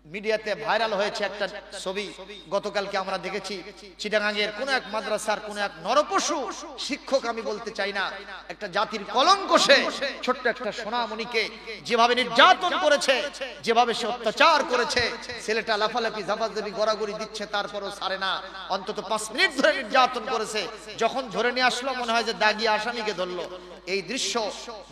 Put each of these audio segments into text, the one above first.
মিডিয়াতে ভাইরাল হয়েছে একটা ছবি, গতকালকে আমরা দেখেছি চিটাগাঙ্গের কোন এক মাদ্রাসার কোন এক নরপশু শিক্ষক, আমি বলতে চাই না, একটা জাতির কলঙ্ক, সে ছোট্ট একটা সোনামণিকে যেভাবে নির্যাতন করেছে, যেভাবে সে অত্যাচার করেছে, ছেলেটা লাফালাফি ঝাপাঝাপি গড়াগড়ি দিচ্ছে, তারপরও ছাড়ে না, অন্তত 5 মিনিট ধরে নির্যাতন করেছে। যখন ধরে নিয়ে আসলো মনে হয় যে দাগি আসামিকে ধরলো। এই দৃশ্য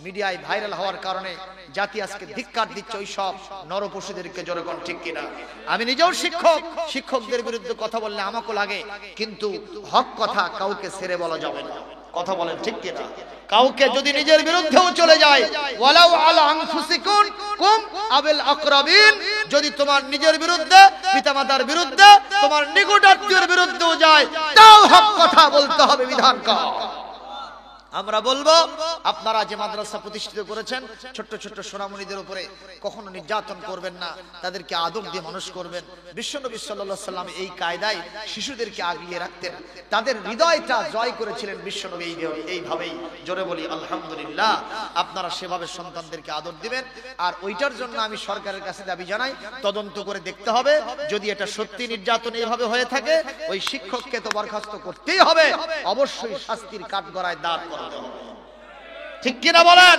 মিডিয়ায় ভাইরাল হওয়ার কারণে জাতি আজকে ধিক্কার দিচ্ছে ওই সব নরপশুদেরকে। জনগণ ঠিক কিনা? আমি নিজেও শিক্ষক, শিক্ষকদের বিরুদ্ধে কথা বললে আমাকে লাগে, কিন্তু হক কথা কাউকে ছেড়ে বলা যাবে না। কথা বলেন ঠিক কিনা? কাউকে যদি নিজের বিরুদ্ধেও চলে যায়, ওয়ালাউ আলা আনফুসিকুম কুম আবিল আকরাবিন, যদি তোমার নিজের বিরুদ্ধে, পিতামাতার বিরুদ্ধে, তোমার নিকট আত্মীয়ের বিরুদ্ধেও যায়, তাও হক কথা বলতে হবে। বিধান কা আমরা বলবো, আপনারা যে মাদ্রাসা প্রতিষ্ঠিত করেছেন, ছোট্ট ছোট্ট সোনামণিদের উপরে কখনো নির্যাতন করবেন না, তাদেরকে আদব দিয়ে মানুষ করবেন। বিশ্বনবী সাল্লাল্লাহু আলাইহি ওয়াসাল্লাম এই কায়দায় শিশুদেরকে আগিয়ে রাখতেন, তাদের হৃদয়টা জয় করেছিলেন বিশ্বনবী এইভাবেই। জোরে বলি আলহামদুলিল্লাহ। আপনারা সেভাবে সন্তানদেরকে আদর দিবেন। আর ওইটার জন্য আমি সরকারের কাছে দাবি জানাই, তদন্ত করে দেখতে হবে, যদি এটা সত্যি নির্যাতন এইভাবে হয়ে থাকে, ওই শিক্ষককে তো বরখাস্ত করতেই হবে, অবশ্যই শাস্তির কাঠগড়ায় দাঁড় করা। ঠিক কিনা বলেন?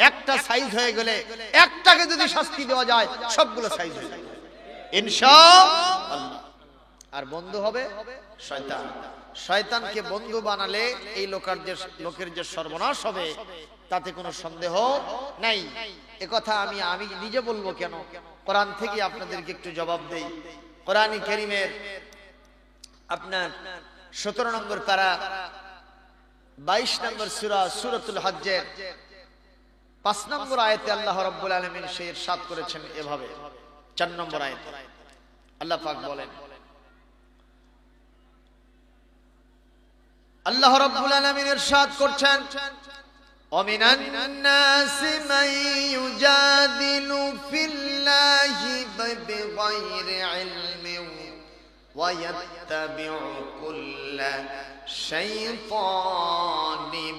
একটা সাইজ হয়ে গেলে, একটাকে যদি শাস্তি দেওয়া যায়, সবগুলো সাইজ হয়ে যাবে ইনশাআল্লাহ। আর বন্ধু হবে শয়তান। শয়তানকে বন্ধু বানালে এই লোকের যে সর্বনাশ হবে তাতে কোনো সন্দেহ নাই। একথা আমি নিজে বলবো কেন, কোরআন থেকে আপনাদেরকে একটু জবাব দেই। কোরআনে কারীমের আপনার 17 নম্বর পারা 22 নম্বর সূরা সূরাতুল হজ্জের 5 নম্বর আয়াতে আল্লাহ রাব্বুল আলামিন সেই ইরশাদ করেছেন এভাবে। 4 নম্বর আয়াতে আল্লাহ পাক বলেন, আল্লাহ রাব্বুল আলামিন ইরশাদ করছেন, ওয়ামিনান নাসি মান ইউজাদিলু ফিল্লাহি বিগাইরি ইলমিন ওয়া ইয়াত্তাবিউ কুল্লা শাইতানিম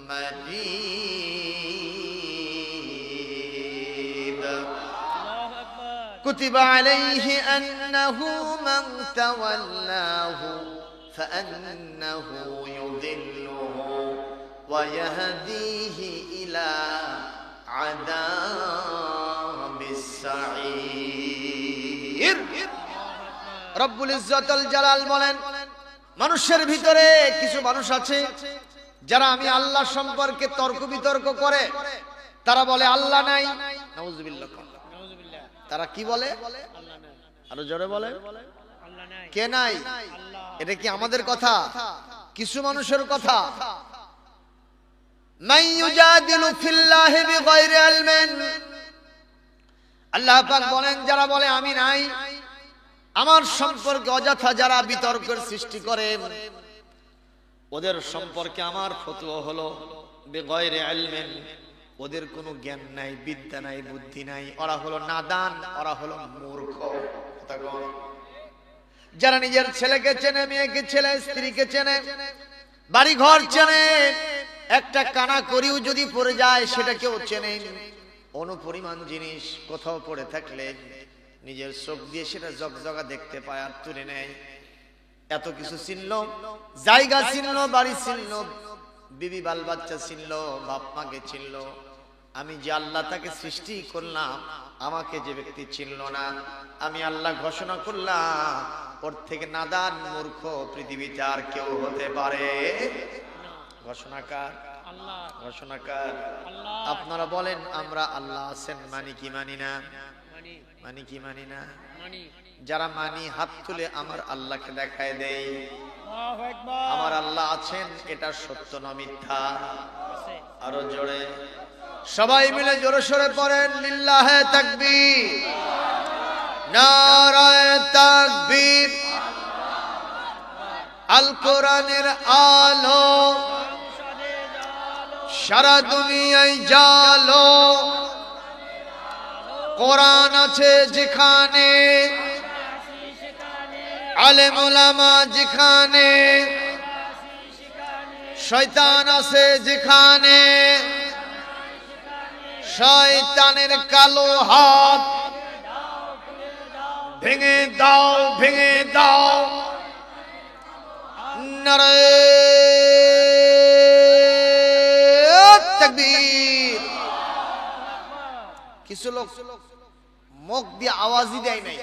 মারিদ। কুতিবা আলাইহি আন্নাহু মান তাওয়াল্লাহু ফাআন্নাহু ইউযিল্লুহু ওয়া ইয়াহদিহি ইলা আযাবিস সাঈর। রব্বুল ইজ্জাতুল জালাল বলেন, মানুষের ভিতরে কিছু মানুষ আছে যারা আমি আল্লাহ সম্পর্কে তর্ক বিতর্ক করে, তারা বলে আল্লাহ নাই। নাউযুবিল্লাহ। তারা কি বলে? আরো জোরে বলে কে নাই? এটা কি আমাদের কথা? কিছু মানুষের কথা। মান ইউজাদিলু ফিল্লাহি বিগাইরি ইলমিন, আল্লাহ পাক বলেন যারা বলে আমি নাই, আমার সম্পর্কে অযথা যারা বিতর্কের সৃষ্টি করে, ওদের সম্পর্কে আমার ফতোয়া হলো বিগাইরি ইলমিন, ওদের কোনো জ্ঞান নাই, বিদ্যা নাই, বুদ্ধি নাই, ওরা হলো নাদান, ওরা হলো মূর্খ। যারা নিজের ছেলেকে চেনে, মেয়েকে চেনে, স্ত্রীকে চেনে, বাড়ি ঘর চেনে, একটা কানা করিও যদি পড়ে যায় সেটাকেও চেনে, অনুপরিমাণ জিনিস কোথাও পড়ে থাকলে নিজের চোখ দিয়ে সেটা জগজগা দেখতে পায় আর তুলে নেয়। এত কিছু চিনল, জায়গা চিনল, বাড়ি চিনল, বিবি বাল বাচ্চা চিনল, বাপ মাকে চিনল। আমি যে আল্লাহ তাকে সৃষ্টি করলাম, আমাকে যে ব্যক্তি চিনল না, আমি আল্লাহ ঘোষণা করলাম ওর থেকে নাদান মূর্খ পৃথিবীতে আর কেউ হতে পারে। ঘোষণাকার আল্লাহ, ঘোষণাকার আল্লাহ। আপনারা বলেন আমরা আল্লাহ আছেন মানি কি মানি না? মানি কি মানি না? যারা মানি হাত তুলে আমার আল্লাহকে দেখায় দেই, আমার আল্লাহ আছেন, এটা সত্য না মিথ্যা? আরো জোরে সবাই মিলে জোরে সোরে পড়েন লিল্লাহে তাকবীর, নারায়ে তাকবীর। আল কোরআনের আলো সারা দুনিয়ায় জালো, কোরআন আছে যেখানে, আলেম ওলামা যেখানে, শয়তান আছে যেখানে, শয়তানের কালো হাত ভেঙে দাও, ভেঙে দাও। নারে তাকবীর। কিছু লোক মুখ দিয়ে আওয়াজই দেয় নাই,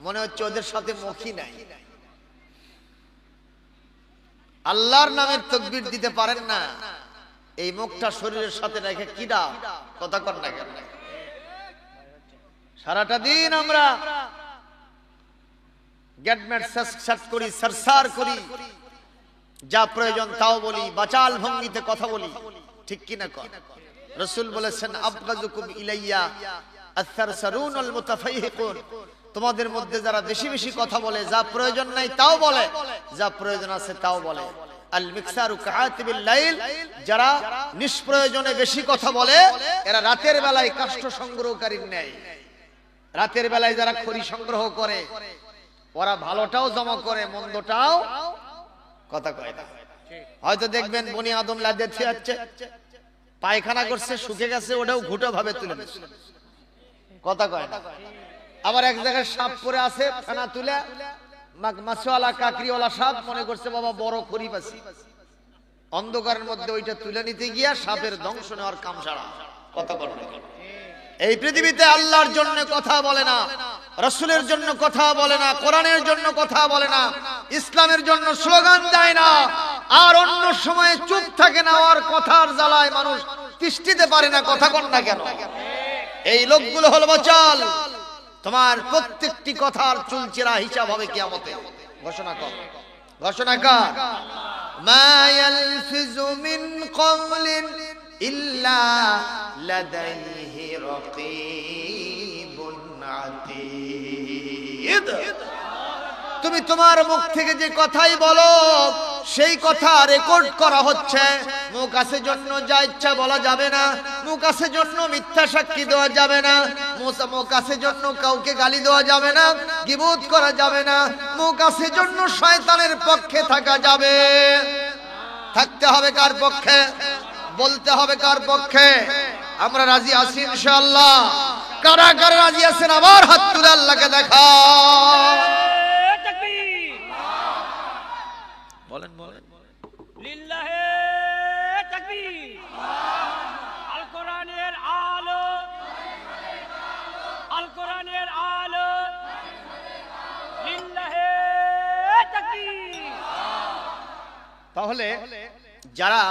মনে হচ্ছে ওদের সাথে মুখই নাই। আল্লাহর নামের তাকবীর দিতে পারেন না, এই মুখটা শরীরের সাথে রেখে কিডা কথা কর না কেন? সারাটা দিন আমরা গ্যাডমেট সার্চ করি, সারসার করি, যা প্রয়োজন তাও বলি, বাচাল ভঙ্গিতে কথা বলি, ঠিক কি না? কর রাসূল বলেছেন আবগাযুকুম ইলাইয়া আস-সারসারুন ওয়াল মুতাফাইহিকুন, তোমাদের মধ্যে যারা বেশি বেশি কথা বলে, যা প্রয়োজন নাই তাও বলে, যা প্রয়োজন আছে তাও বলে। আল মিকসারু কাআতিবিল লাইল, যারা নিষ্প্রয়োজনে বেশি কথা বলে এরা রাতের বেলায় কাষ্ঠ সংগ্রহকারীর ন্যায়। রাতের বেলায় যারা খড়ি সংগ্রহ করে ওরা ভালোটাও জমা করে, মন্দটাও কথা কয় না। হয়তো দেখবেন বনি আদম লাদে যাচ্ছে, পায়খানা করছে, শুকে গেছে, ওটাও ঘুটো ভাবে তুলে নিচ্ছে, কথা কয় না। আবার এক জায়গায় সাপ পরে আছে, ফেনা তুলে মাছওয়ালা কাকরিওয়ালা সাপ মনে করছে বাবা বড় খড়ি পাচ্ছি, অন্ধকারের মধ্যে ওইটা তুলে নিতে গিয়া সাপের ধ্বংস নেওয়ার কাম সারা, কথা বলে না। এই পৃথিবীতে আল্লাহর জন্য কথা বলে না, রাসূলের জন্য কথা বলে না, কোরআনের জন্য কথা বলে না, ইসলামের জন্য স্লোগান দেয় না, আর অন্য সময়ে চুপ থাকে না, আর কথার জ্বালায় মানুষ তিষ্ঠিতে পারে না, কথা কন না কেন? এই লোকগুলো হলো বাচাল। তোমার প্রত্যেকটি কথার চুলচেরা হিসাব হবে কিয়ামতে। ঘোষণা কর, ঘোষণা কর। মা ইয়ালফিজু মিন কওলিন ইল্লা লাদাইহি রাকীবুন আতীদ। তুমি তোমার মুখ থেকে যে কথাই বলো সেই কথা রেকর্ড করা হচ্ছে। মুখ আছে জন্য যা ইচ্ছা বলা যাবে না, মুখ আছে জন্য মিথ্যা সাক্ষী দেওয়া যাবে না, মুখ আছে জন্য কাউকে গালি দেওয়া যাবে না, গীবত করা যাবে না, মুখ আছে জন্য শয়তানের পক্ষে থাকা যাবে। থাকতে হবে কার পক্ষে? বলতে হবে কার পক্ষে? আমরা রাজি আছি ইনশাআল্লাহ। কারা কারা রাজি আছেন আবার হাত তুলে আল্লাহকে দেখাও। বলেন বলেন লিল্লাহে তাকবীর। আল কোরআনের আলো, আল কোরআনের আলো, লিল্লাহে তাকবীর। তাহলে যারা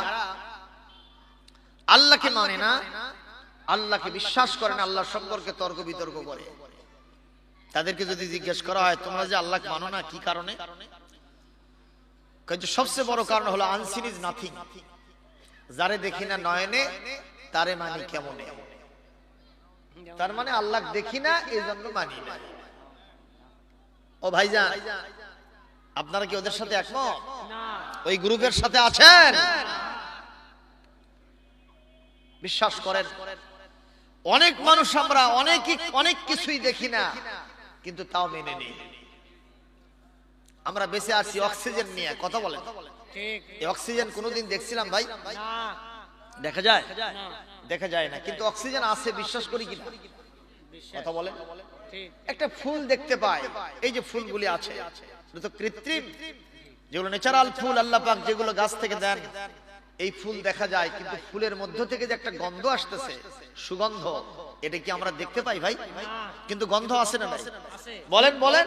আল্লাহকে মানে না, আল্লাহকে বিশ্বাস করে না, আল্লাহ সম্পর্কে তর্ক বিতর্ক করে, তাদেরকে যদি জিজ্ঞেস করা হয় তোমরা যে আল্লাহকে মানো না কি কারণে, সবচেয়ে বড় কারণ হলো আনসিন ইজ নাথিং। যারে দেখি না নয়নে তারে মানি কেমনে। তার মানে আল্লাহ দেখি না এই জন্য মানি না। ও ভাইজান, আপনারা কি ওদের সাথে একমত? ওই গ্রুপের সাথে আছেন? বিশ্বাস করেন অনেক মানুষ আমরা অনেক কিছুই দেখি না কিন্তু তাও মেনে নিই। আমরা বেঁচে আছি অক্সিজেন নিয়ে, কথা বলেন ঠিক। এই অক্সিজেন কোনোদিন দেখছিলাম ভাই? না, দেখা যায়? দেখা যায় না, কিন্তু অক্সিজেন আছে, বিশ্বাস করি কিনা? কথা বলেন ঠিক। একটা ফুল দেখতে পাই, এই যে ফুলগুলি আছে এটা তো কৃত্রিম, যেগুলো ন্যাচারাল ফুল আল্লাহ পাক যেগুলো গাছ থেকে দেন, এই ফুল দেখা যায়, কিন্তু ফুলের মধ্য থেকে যে একটা গন্ধ আসতেছে, সুগন্ধ, এটা কি আমরা দেখতে পাই ভাই? কিন্তু গন্ধ আছে না নাই? বলেন বলেন।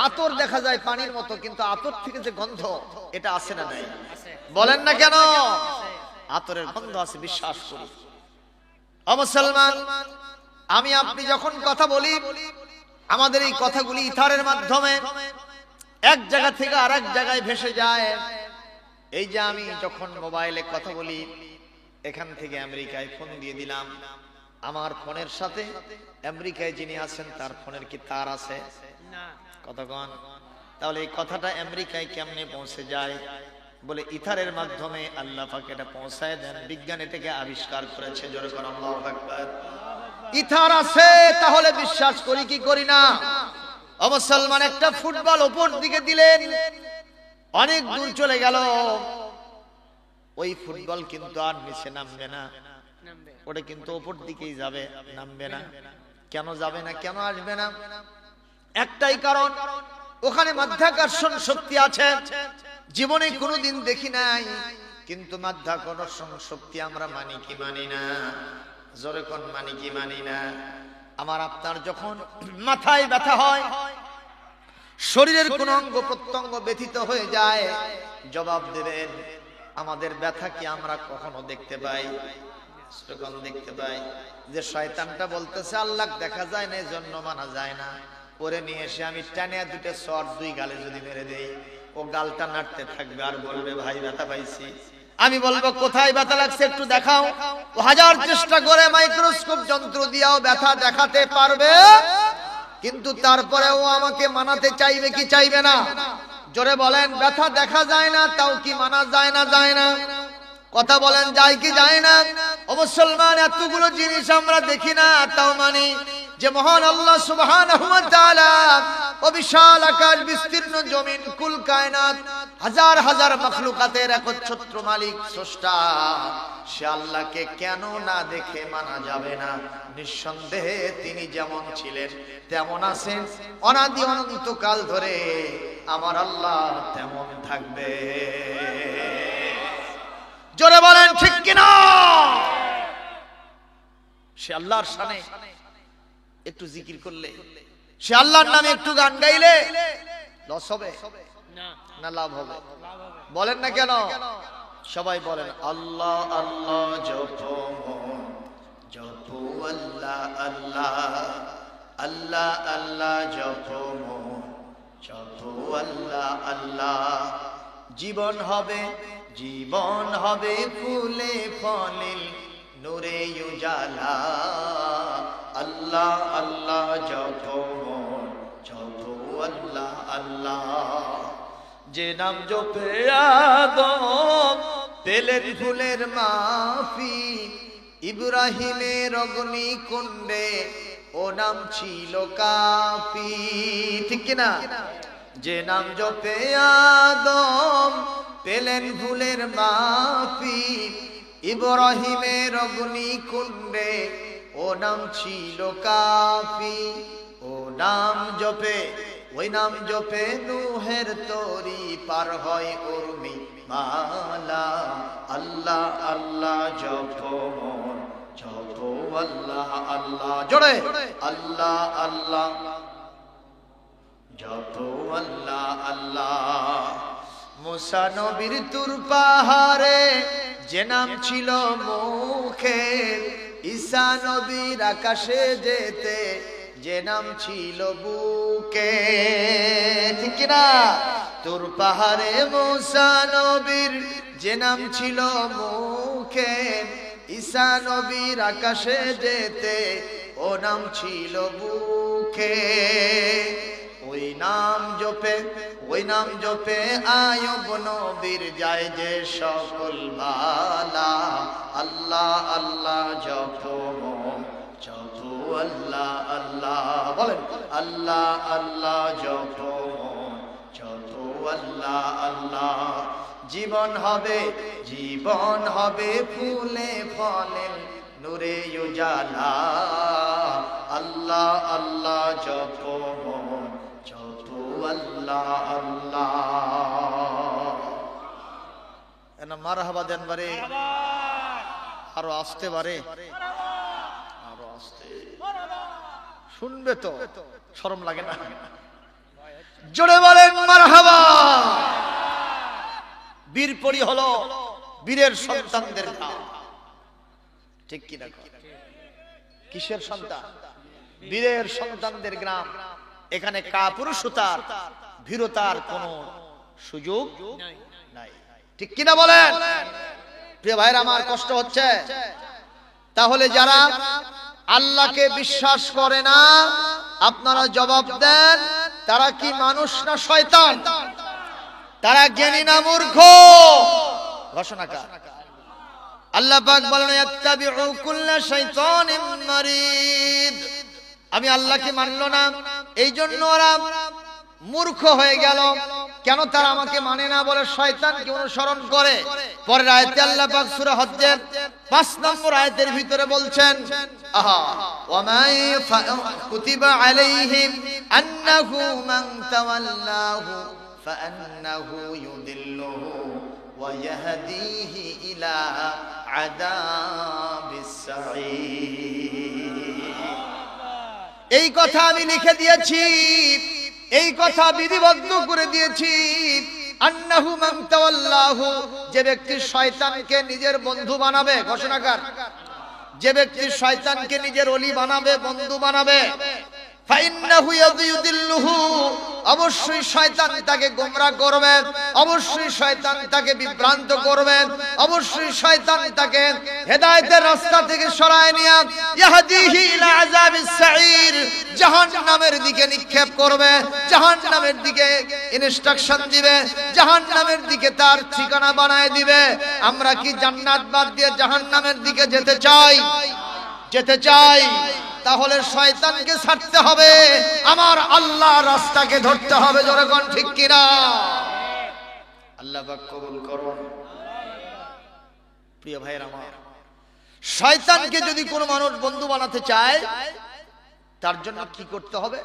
আতর দেখা যায় পানির মতো, কিন্তু আতর থেকে যে গন্ধ এটা আছে না নাই? বলেন না কেন? আতরের গন্ধ আছে, বিশ্বাস করি। ও মুসলমান, আমি আপনি যখন কথা বলি আমাদের এই কথাগুলি ইথারের মাধ্যমে এক জায়গা থেকে আরেক জায়গায় ভেসে যায়। এই যে আমি যখন মোবাইলে কথা বলি, এখান থেকে আমেরিকায় ফোন দিয়ে দিলাম, আমার ফোনের সাথে আমেরিকায় যিনি আছেন তার ফোনের কি তার আছে? না। কতক্ষণ? তাহলে এই কথাটা আমেরিকায় কেমনে পৌঁছে যায়? বলে ইথারের মাধ্যমে আল্লাহ পাক এটা পৌঁছায় দেন। বিজ্ঞান এটাকে আবিষ্কার করেছে। জোরে করে আল্লাহু আকবার। ইথার আছে, তাহলে বিশ্বাস করি কি করি না? ও মুসলমান, একটা ফুটবল উপর দিকে দিলেন, অনেক দূর চলে গেল, ওই ফুটবল কিন্তু আর নিচে নামবে না, ওটা কিন্তু উপর দিকেই যাবে, নামবে না। কেন যাবে না? কেন আসবে না? একটাই কারণ, ওখানে মাধ্যাকর্ষণ শক্তি আছে, জীবনে কোনোদিন দেখি নাই, কিন্তু মাধ্যাকর্ষণ শক্তি আমরা মানি কি মানি না? জোরে কোন মানি কি মানি না? আমার আপনার যখন মাথায় ব্যথা হয়, শরীরের কোন অঙ্গ প্রত্যঙ্গ ব্যথিত হয়ে যায়, জবাব দেবেন আমাদের ব্যথা কি আমরা কখনো দেখতে পাই? দেখতে পাই যে শয়তানটা বলতেছে আল্লাহ দেখা যায় না, এজন্য মানা যায় না। ওরে নিয়ে এসে আমি টানিয়া দুটো শট দুই গালে যদি মেরে দেই, ও গালটা নাড়তে থাকবে আর বলবে ভাই ব্যথা পাইছি। আমি বলবো কোথায় ব্যথা লাগছে একটু দেখাও। ও হাজার চেষ্টা করে মাইক্রোস্কোপ যন্ত্র দিয়েও ব্যথা দেখাতে পারবে, কিন্তু তারপরেও আমাকে মানাতে চাইবে কি চাইবে না? জোরে বলেন, ব্যথা দেখা যায় না তাও কি মানা যায় না? যায় না? কথা বলেন, যায় কি যায় না? ও মুসলমান, এতগুলো জিনিস আমরা দেখি না তাও মানি যে মহান আল্লাহ সুবহানাহু ওয়া তাআলা ও বিশাল আকাশ বিস্তীর্ণ জমিন কুল কায়নাত হাজার হাজার মাখলুকাতের একচ্ছত্র মালিক স্রষ্টা, সে আল্লাহকে কেন না দেখে মানা যাবে না? নিঃসন্দেহে তিনি যেমন ছিলেন তেমন আছেন, অনাদি অনন্তকাল ধরে আমার আল্লাহ তেমন থাকবে। জোরে বলেন ঠিক কিনা? সে আল্লাহর শানে একটু জিকির করলে, সে আল্লাহর নামে একটু গান গাইলে লস হবে না লাভ হবে? বলেন না কেন? সবাই বলেন আল্লাহ আল্লাহ জপো মন জপো আল্লাহ আল্লাহ, আল্লাহ আল্লাহ জপো মন জপো আল্লাহ আল্লাহ। জীবন হবে, জীবন হবে ফুলে ফলে নূরে উজালা, আল্লাহ আল্লাহ জপো মন জপো আল্লাহ আল্লাহ। যে নাম জপে আদম পেলেন ফুলের মাফি, ইব্রাহিমের অগ্নি কুণ্ডে ও নাম ছিল কাফি। ঠিক কিনা? যে নাম জপে আদম পেলেন ফুলের মাফি, ইব্রাহিমের অগ্নি কুণ্ডে ও নাম ছিল কাফি। ও নাম জপে, ওই নাম জপে নূহের তরি পার হয় উর্মি মালা, আল্লাহ আল্লাহ জপো মন জপো আল্লাহ আল্লাহ। জোরে আল্লাহ আল্লাহ জপো আল্লাহ আল্লাহ। মুসা নবীর তুর পাহাড়ে যে নাম ছিল মুখে, ঈসা নবীর আকাশে যেতে যে নাম ছিল বুকে। ঠিক না? তুর পাহাড়ে মুসা নবীর যে নাম ছিল মুখে, ঈসা নবীর আকাশে যেতে ও নাম ছিল বুকে। ওই নাম জপে, ওই নাম জপে আয়ুব নবীর যায় যে সকল বালা, আল্লাহ আল্লাহ জপো মন জপো আল্লাহ আল্লাহ। বলেন আল্লাহ আল্লাহ জপো মন জপো আল্লাহ আল্লাহ। জীবন হবে, জীবন হবে ফুলে ফলে নূরে উজালা, আল্লাহ আল্লাহ জপো মন জপো আল্লাহ আল্লাহ। এনা মারহাবা দেন বারে, আরো আসতে পারে, আরো আসতে শুনবে তো শরম লাগে না? জোরে বলেন মারহাবা। বীরপরি হলো বীরের সন্তানদের নাম, ঠিক কি না? কিসের সন্তান? বীরের সন্তানদের গ্রাম। এখানে কাপুরুষতার ভীরতার কোন সুযোগ নাই, ঠিক কিনা বলেন? প্রিয় ভাইরা আমার, কষ্ট হচ্ছে। তাহলে যারা আল্লাহকে বিশ্বাস করে না, আপনারা জবাব দেন, তারা কি মানুষ না শয়তান? তারা জ্ঞানী না মূর্খ? ঘোষণাকার আল্লাহ পাক বলেন ইয়াত্তাবিউ কুল্লা শাইতানিন মারিদ। আমি আল্লাহকে মানলো না, এই জন্য ওরা মূর্খ হয়ে গেল। কেন তারা আমাকে মানে না? বলে শয়তানকে অনুসরণ করে। পরের আয়াতে আল্লাহ পাক সূরা হজ্জের 5 নম্বর আয়াতের ভিতরে বলছেন, আহা ওয়া মা কুতিবা আলাইহিম আন্নাহু মান তাওয়াল্লাহু ফাআন্নাহু ইউদিল্লুহু ওয়া ইয়াহদিহি ইলা আযাবিস সাঈর। এই কথা আমি লিখে দিয়েছি, এই কথা বিধিবদ্ধ করে দিয়েছি। আন্নাহু মান তাওয়াল্লাহু, যে ব্যক্তি শয়তানকে নিজের বন্ধু বানাবে, ঘোষণাকার, যে ব্যক্তি শয়তানকে নিজের ওলি বানাবে, বন্ধু বানাবে, ফাইন্নাহু ইয়াদিল্লুহু, অবশ্যই শয়তান তাকে গোমরাহ করবে, অবশ্যই শয়তান তাকে বিভ্রান্ত করবে, অবশ্যই শয়তান তাকে হেদায়েতের রাস্তা থেকে সরায় নিয়ে ইয়াহদিহি ইলা আযাবিস সাঈর, জাহান্নামের দিকে নিক্ষেপ করবে, জাহান্নামের দিকে ইনস্ট্রাকশন দিবে, জাহান্নামের দিকে তার ঠিকানা বানায় দিবে। আমরা কি জান্নাত বাদ দিয়ে জাহান্নামের দিকে যেতে চাই? যেতে চাই। তাহলে শয়তানকে ছাড়তে হবে, আমার আল্লাহ রাস্তাকে ধরতে হবে। জোরে কোন ঠিক কিনা? আল্লাহ পাক কবুল করুন। প্রিয় ভাইয়ের আমার, শয়তানকে যদি কোনো মানুষ বন্ধু বানাতে চায়, তার জন্য কি করতে হবে?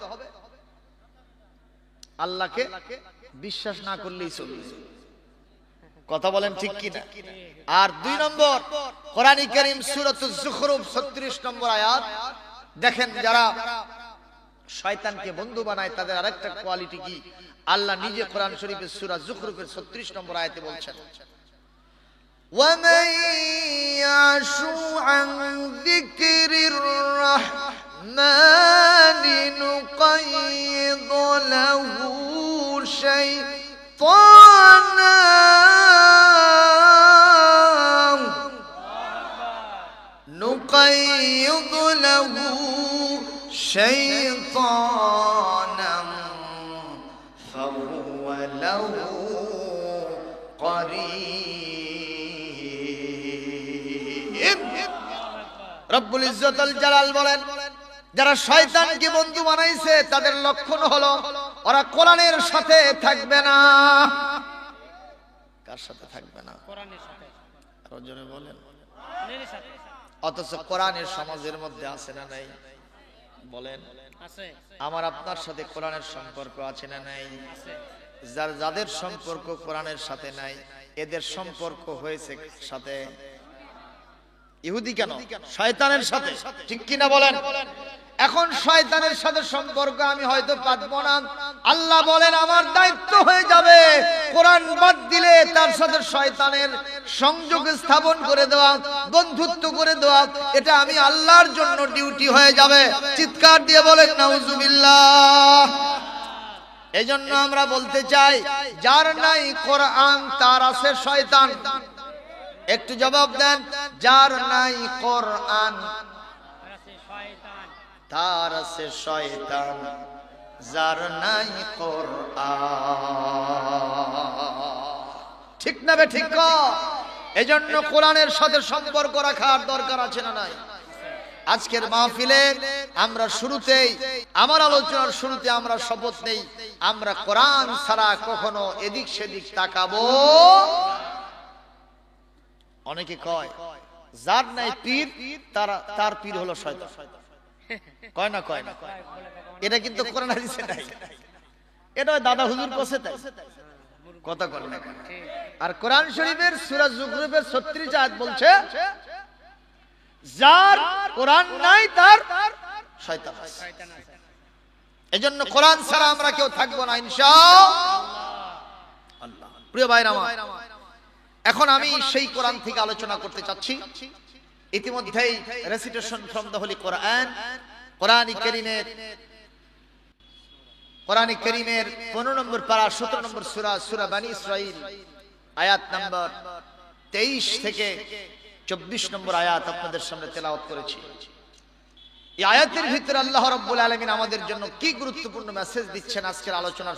আল্লাহকে বিশ্বাস না করলেই চলবে। কথা বলেন ঠিক কিনা? আর 2 নম্বর, কোরআন কারীম সূরাতুজ যুখরুফ 36 নম্বর আয়াত দেখেন, যারা শয়তানকে বন্ধু বানায় তাদের আরেকটা কোয়ালিটি কি? আল্লাহ নিজে কোরআন শরীফের সূরা যুখরুফের 36 নম্বর আয়াতে বলছেন, وَمَن يَعْشُ عَن ذِكْرِ الرَّحْمَنِ نُقَيِّضْ لَهُ شَيْطَانًا نُقَيِّضْ لَهُ شَيْطَانًا فَهُوَ لَهُ قَرِينٌ। রব্বুল ইজ্জতুল জালাল বলেন, যারা শয়তানকে বন্ধু বানাইছে তাদের লক্ষণ হলো ওরা কোরআনের সাথে থাকবে না। কার সাথে থাকবে না? কোরআনের সাথে। আরো জোরে বলেন। কোরআনের সাথে। অথচ কোরআনের সমাজের মধ্যে আছে না নাই? বলেন। আছে। আমার আপনার সাথে কোরআনের সম্পর্ক আছে না নাই? আছে। যাদের সম্পর্ক কোরআনের সাথে নাই, এদের সম্পর্ক হয়েছে সাথে ইহুদি কেন? শয়তানের সাথে। ঠিক কিনা বলেন? এখন শয়তানের সাথে সম্পর্ক আমি হয়তো পারবো না, আল্লাহ বলেন আমার দায়িত্ব হয়ে যাবে কোরআন বাদ দিলে তার সাথে শয়তানের সংযোগ স্থাপন করে দেওয়া, বন্ধুত্ব করে দেওয়া, এটা আমি আল্লাহর জন্য ডিউটি হয়ে যাবে। চিৎকার দিয়ে বলেন নাউজুবিল্লাহ। এজন্য আমরা বলতে চাই, যার নাই কোরআন তার আছে শয়তান। একটু জবাব দেন, যার নাই কোরআন তার আছে শয়তান, যার নাই কোরআন। ঠিক না বে ঠিক? এজন্য কোরআনের সাথে সম্পর্ক রাখার দরকার আছে না নাই? আজকের মাহফিলে আমরা শুরুতেই, আমার আলোচনার শুরুতে আমরা শপথ নেই, আমরা কোরআন ছাড়া কখনো এদিক সেদিক তাকাবো। অনেকে কয় যার নাই পীর তার পীর হলো শয়তান। কয় না? কয় না? এটা কিন্তু কোরআন হাদিসে নাই, এটা দাদা হুজুর কইছে তাই কথা কয় না। আর কোরআন শরীফের সূরা যুখরুফের 36 আয়াত বলছে, যার কোরআন নাই তার শয়তান আছে। এজন্য কোরআন ছাড়া আমরা কেউ থাকবো না ইনশাআল্লাহ। প্রিয় ভাইরা আমার, এখন আমি সেই কোরআন থেকে আলোচনা করতে চাচ্ছি। ইতিমধ্যেই recitation from the holy Quran, Quran কারীমের 15 নম্বর পারা 17 নম্বর সূরা, সূরা বনী ইসরাঈল, আয়াত নম্বর 23 থেকে 24 নম্বর আয়াত আপনাদের সামনে তেলাওয়াত করেছি। এই আয়াতের ভিতরে আল্লাহ রাব্বুল আলামিন আমাদের জন্য কি গুরুত্বপূর্ণ মেসেজ দিচ্ছেন, আজকের আলোচনার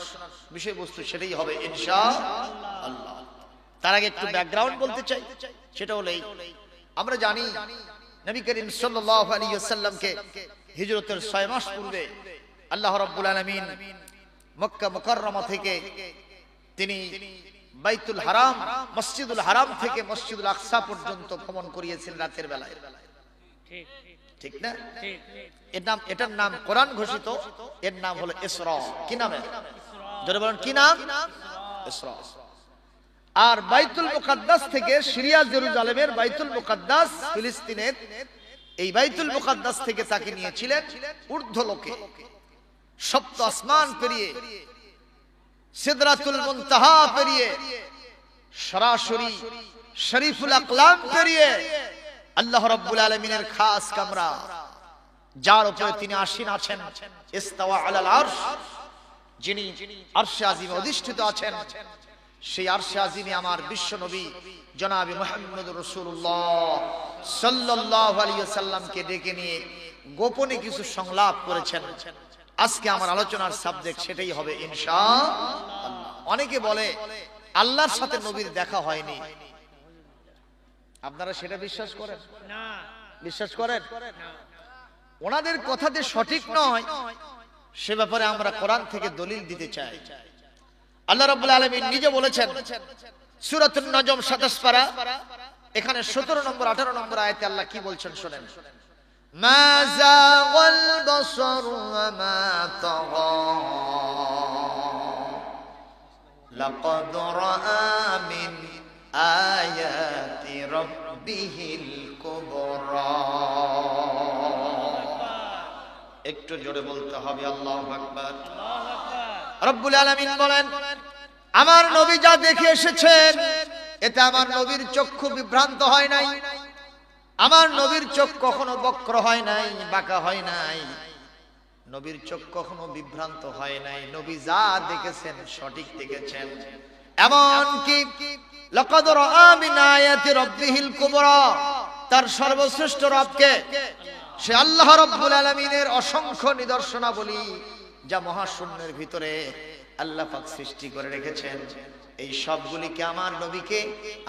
বিষয়বস্তু সেটাই হবে ইনশাআল্লাহ। তার আগে একটু ব্যাকগ্রাউন্ড বলতে চাই, সেটা হলো আমরা জানি নবী করিম সাল্লাল্লাহু আলাইহি ওয়াসাল্লামকে হিজরতের 6 মাস পূর্বে আল্লাহ রাব্বুল আলামিন মক্কা মুকাররমা থেকে তিনি বাইতুল হারাম, মসজিদুল হারাম থেকে মসজিদুল আকসা পর্যন্ত ভ্রমণ করিয়েছেন রাতের বেলায়। ঠিক না? ঠিক এটার নাম কোরআন ঘোষিত, এর নাম হলো ইসরা। কি নামে? যারা বলেন কি নাম? ইসরা। আর বাইতুল মুকাদ্দাস থেকে সিরিয়া জেরুজালেমের বাইতুল মুকাদ্দাস ফিলিস্তিনের এই বাইতুল মুকাদ্দাস থেকে তাকে নিয়েছিলেন ঊর্ধ্বলোকে, সপ্ত আসমান পেরিয়ে, সিদরাতুল মুনতাহা পেরিয়ে, সরাসরি শরীফুল আকলাম পেরিয়ে আল্লাহ রাব্বুল আলামিনের খাস কামরা, যার উপরে তিনি আসীন আছেন, ইস্তাওয়া আলাল আরশ, যিনি আরশে আজিমে অধিষ্ঠিত আছেন, সেই আরশে আজিমে আমার বিশ্ব নবী জনাবে মুহাম্মদুর রাসূলুল্লাহ সাল্লাল্লাহু আলাইহি ওয়াসাল্লামকে ডেকে নিয়ে গোপনে কিছু সংলাপ করেছেন। আজকে আমার আলোচনার সাবজেক্ট সেটাই হবে ইনশাআল্লাহ। অনেকে বলে আল্লাহর সাথে নবীর দেখা হয়নি, আপনারা সেটা বিশ্বাস করেন? না, বিশ্বাস করেন? না। ওনাদের কথা যে সঠিক নয় সে ব্যাপারে আমরা কোরআন থেকে দলিল দিতে চাই। আল্লাহ রাব্বুল আলামিন নিজে বলেছেন সূরাতুন নজম 27 পারা, এখানে 17 নম্বর 18 নম্বর আয়াতে আল্লাহ কি বলছেন শুনেন। মা যাগাল বাসার ওয়া মা তাগা লাকাদ রাআ মিন আয়াতি রাব্বিহিল কুবরা। একটু জোরে বলতে হবে আল্লাহু আকবার। রব্বুল আলামিন বলেন আমার নবী যা দেখে এসেছেন এতে আমার নবীর চক্ষু বিভ্রান্ত হয় নাই, আমার নবীর চোখ কখনো বক্র হয় নাই, বাঁকা হয় নাই, নবীর চোখ কখনো বিভ্রান্ত হয় নাই। নবী যা দেখেছেন সঠিক দেখেছেন। এমন কি লাকাদ রাআ মিন আয়াতি রাব্বিহিল কুবরা, তার সর্বশ্রেষ্ঠ রবকে, সে আল্লাহ রাব্বুল আলামিনের অসংখ্য নিদর্শনাবলী যা মহাশূন্যের ভিতরে আল্লাহ পাক সৃষ্টি করে রেখেছেন, এই সবগুলিকে আমার নবীকে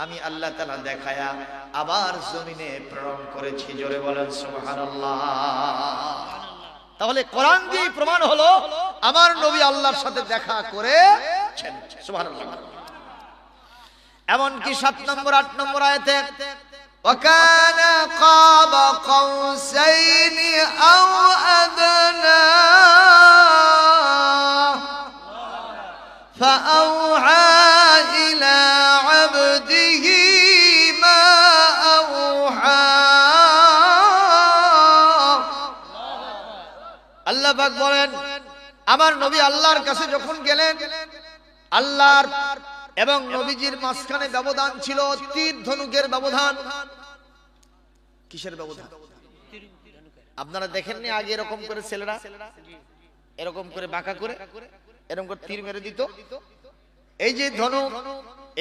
আমি আল্লাহ তাআলা দেখায়া আবার জমিনে প্রেরণ করেছি। জোরে বলেন সুবহানাল্লাহ। তাহলে কোরআন দিয়ে প্রমাণ হলো আমার নবী আল্লাহর সাথে দেখা করেছেন। সুবহানাল্লাহ। এমন কি 7 নম্বর 8 নম্বর আয়াতে وَكَانَ قَابَ قَوْسَيْنِ أَوْ أَدْنَى فَأَوْحَى إِلَى عَبْدِهِ مَا أَوْحَى। আল্লাহ পাক বলেন আমার নবী আল্লাহর কাছে যখন গেলেন, আল্লাহর এবং নবীজির মাঝখানে ব্যবধান ছিল তীর ধনুকের ব্যবধান। কিসের ব্যবধান? আপনারা দেখেননি আগে এরকম করে ছেলেরা এরকম করে বাঁকা করে এরকম করে তীর মেরে দিত। এই যে ধনুক,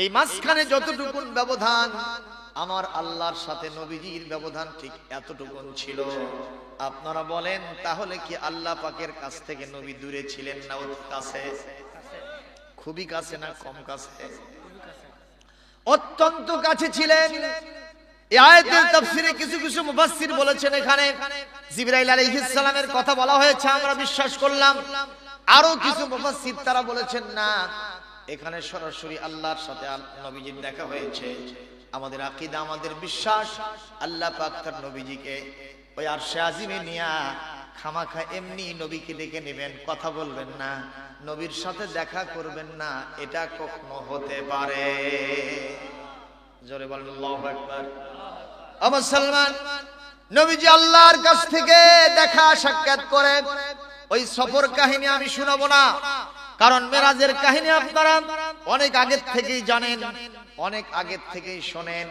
এই মাঝখানে যতটুকুন ব্যবধান, আমার আল্লাহর সাথে নবীজির ব্যবধান ঠিক এতটুকুন ছিল। আপনারা বলেন তাহলে কি আল্লাহ পাকের কাছ থেকে নবী দূরে ছিলেন না অতি কাছে? খুবই কাছে না কম কাছে? অত্যন্ত কাছে ছিলেন। এই আয়াতের তাফসীরে কিছু কিছু মুফাসসির বলেছেন এখানে জিবরাইল আলাইহিস সালামের কথা বলা হয়েছে, আমরা বিশ্বাস করলাম। আরো কিছু মুফাসসির তারা বলেছেন না, এখানে সরাসরি আল্লাহর সাথে নবীজির দেখা হয়েছে। আমাদের আকীদা, আমাদের বিশ্বাস, আল্লাহ পাক তার নবীজিকে ওই আরশে আজিমে নিয়া খামাখা এমনি নবীকে ডেকে নেবেন, কথা বলবেন না, নবীর সাথে দেখা করবেন না, এটা কখনো হতে পারে? জোরে বলেন আল্লাহু আকবার। ও মুসলমান, নবীজি আল্লাহর কাছ থেকে দেখা সাক্ষাৎ করে ওই সফর কাহিনী আমি শোনাবো না, কারণ মেরাজের কাহিনী আপনারা অনেক আগের থেকেই জানেন, অনেক আগের থেকেই শোনেন।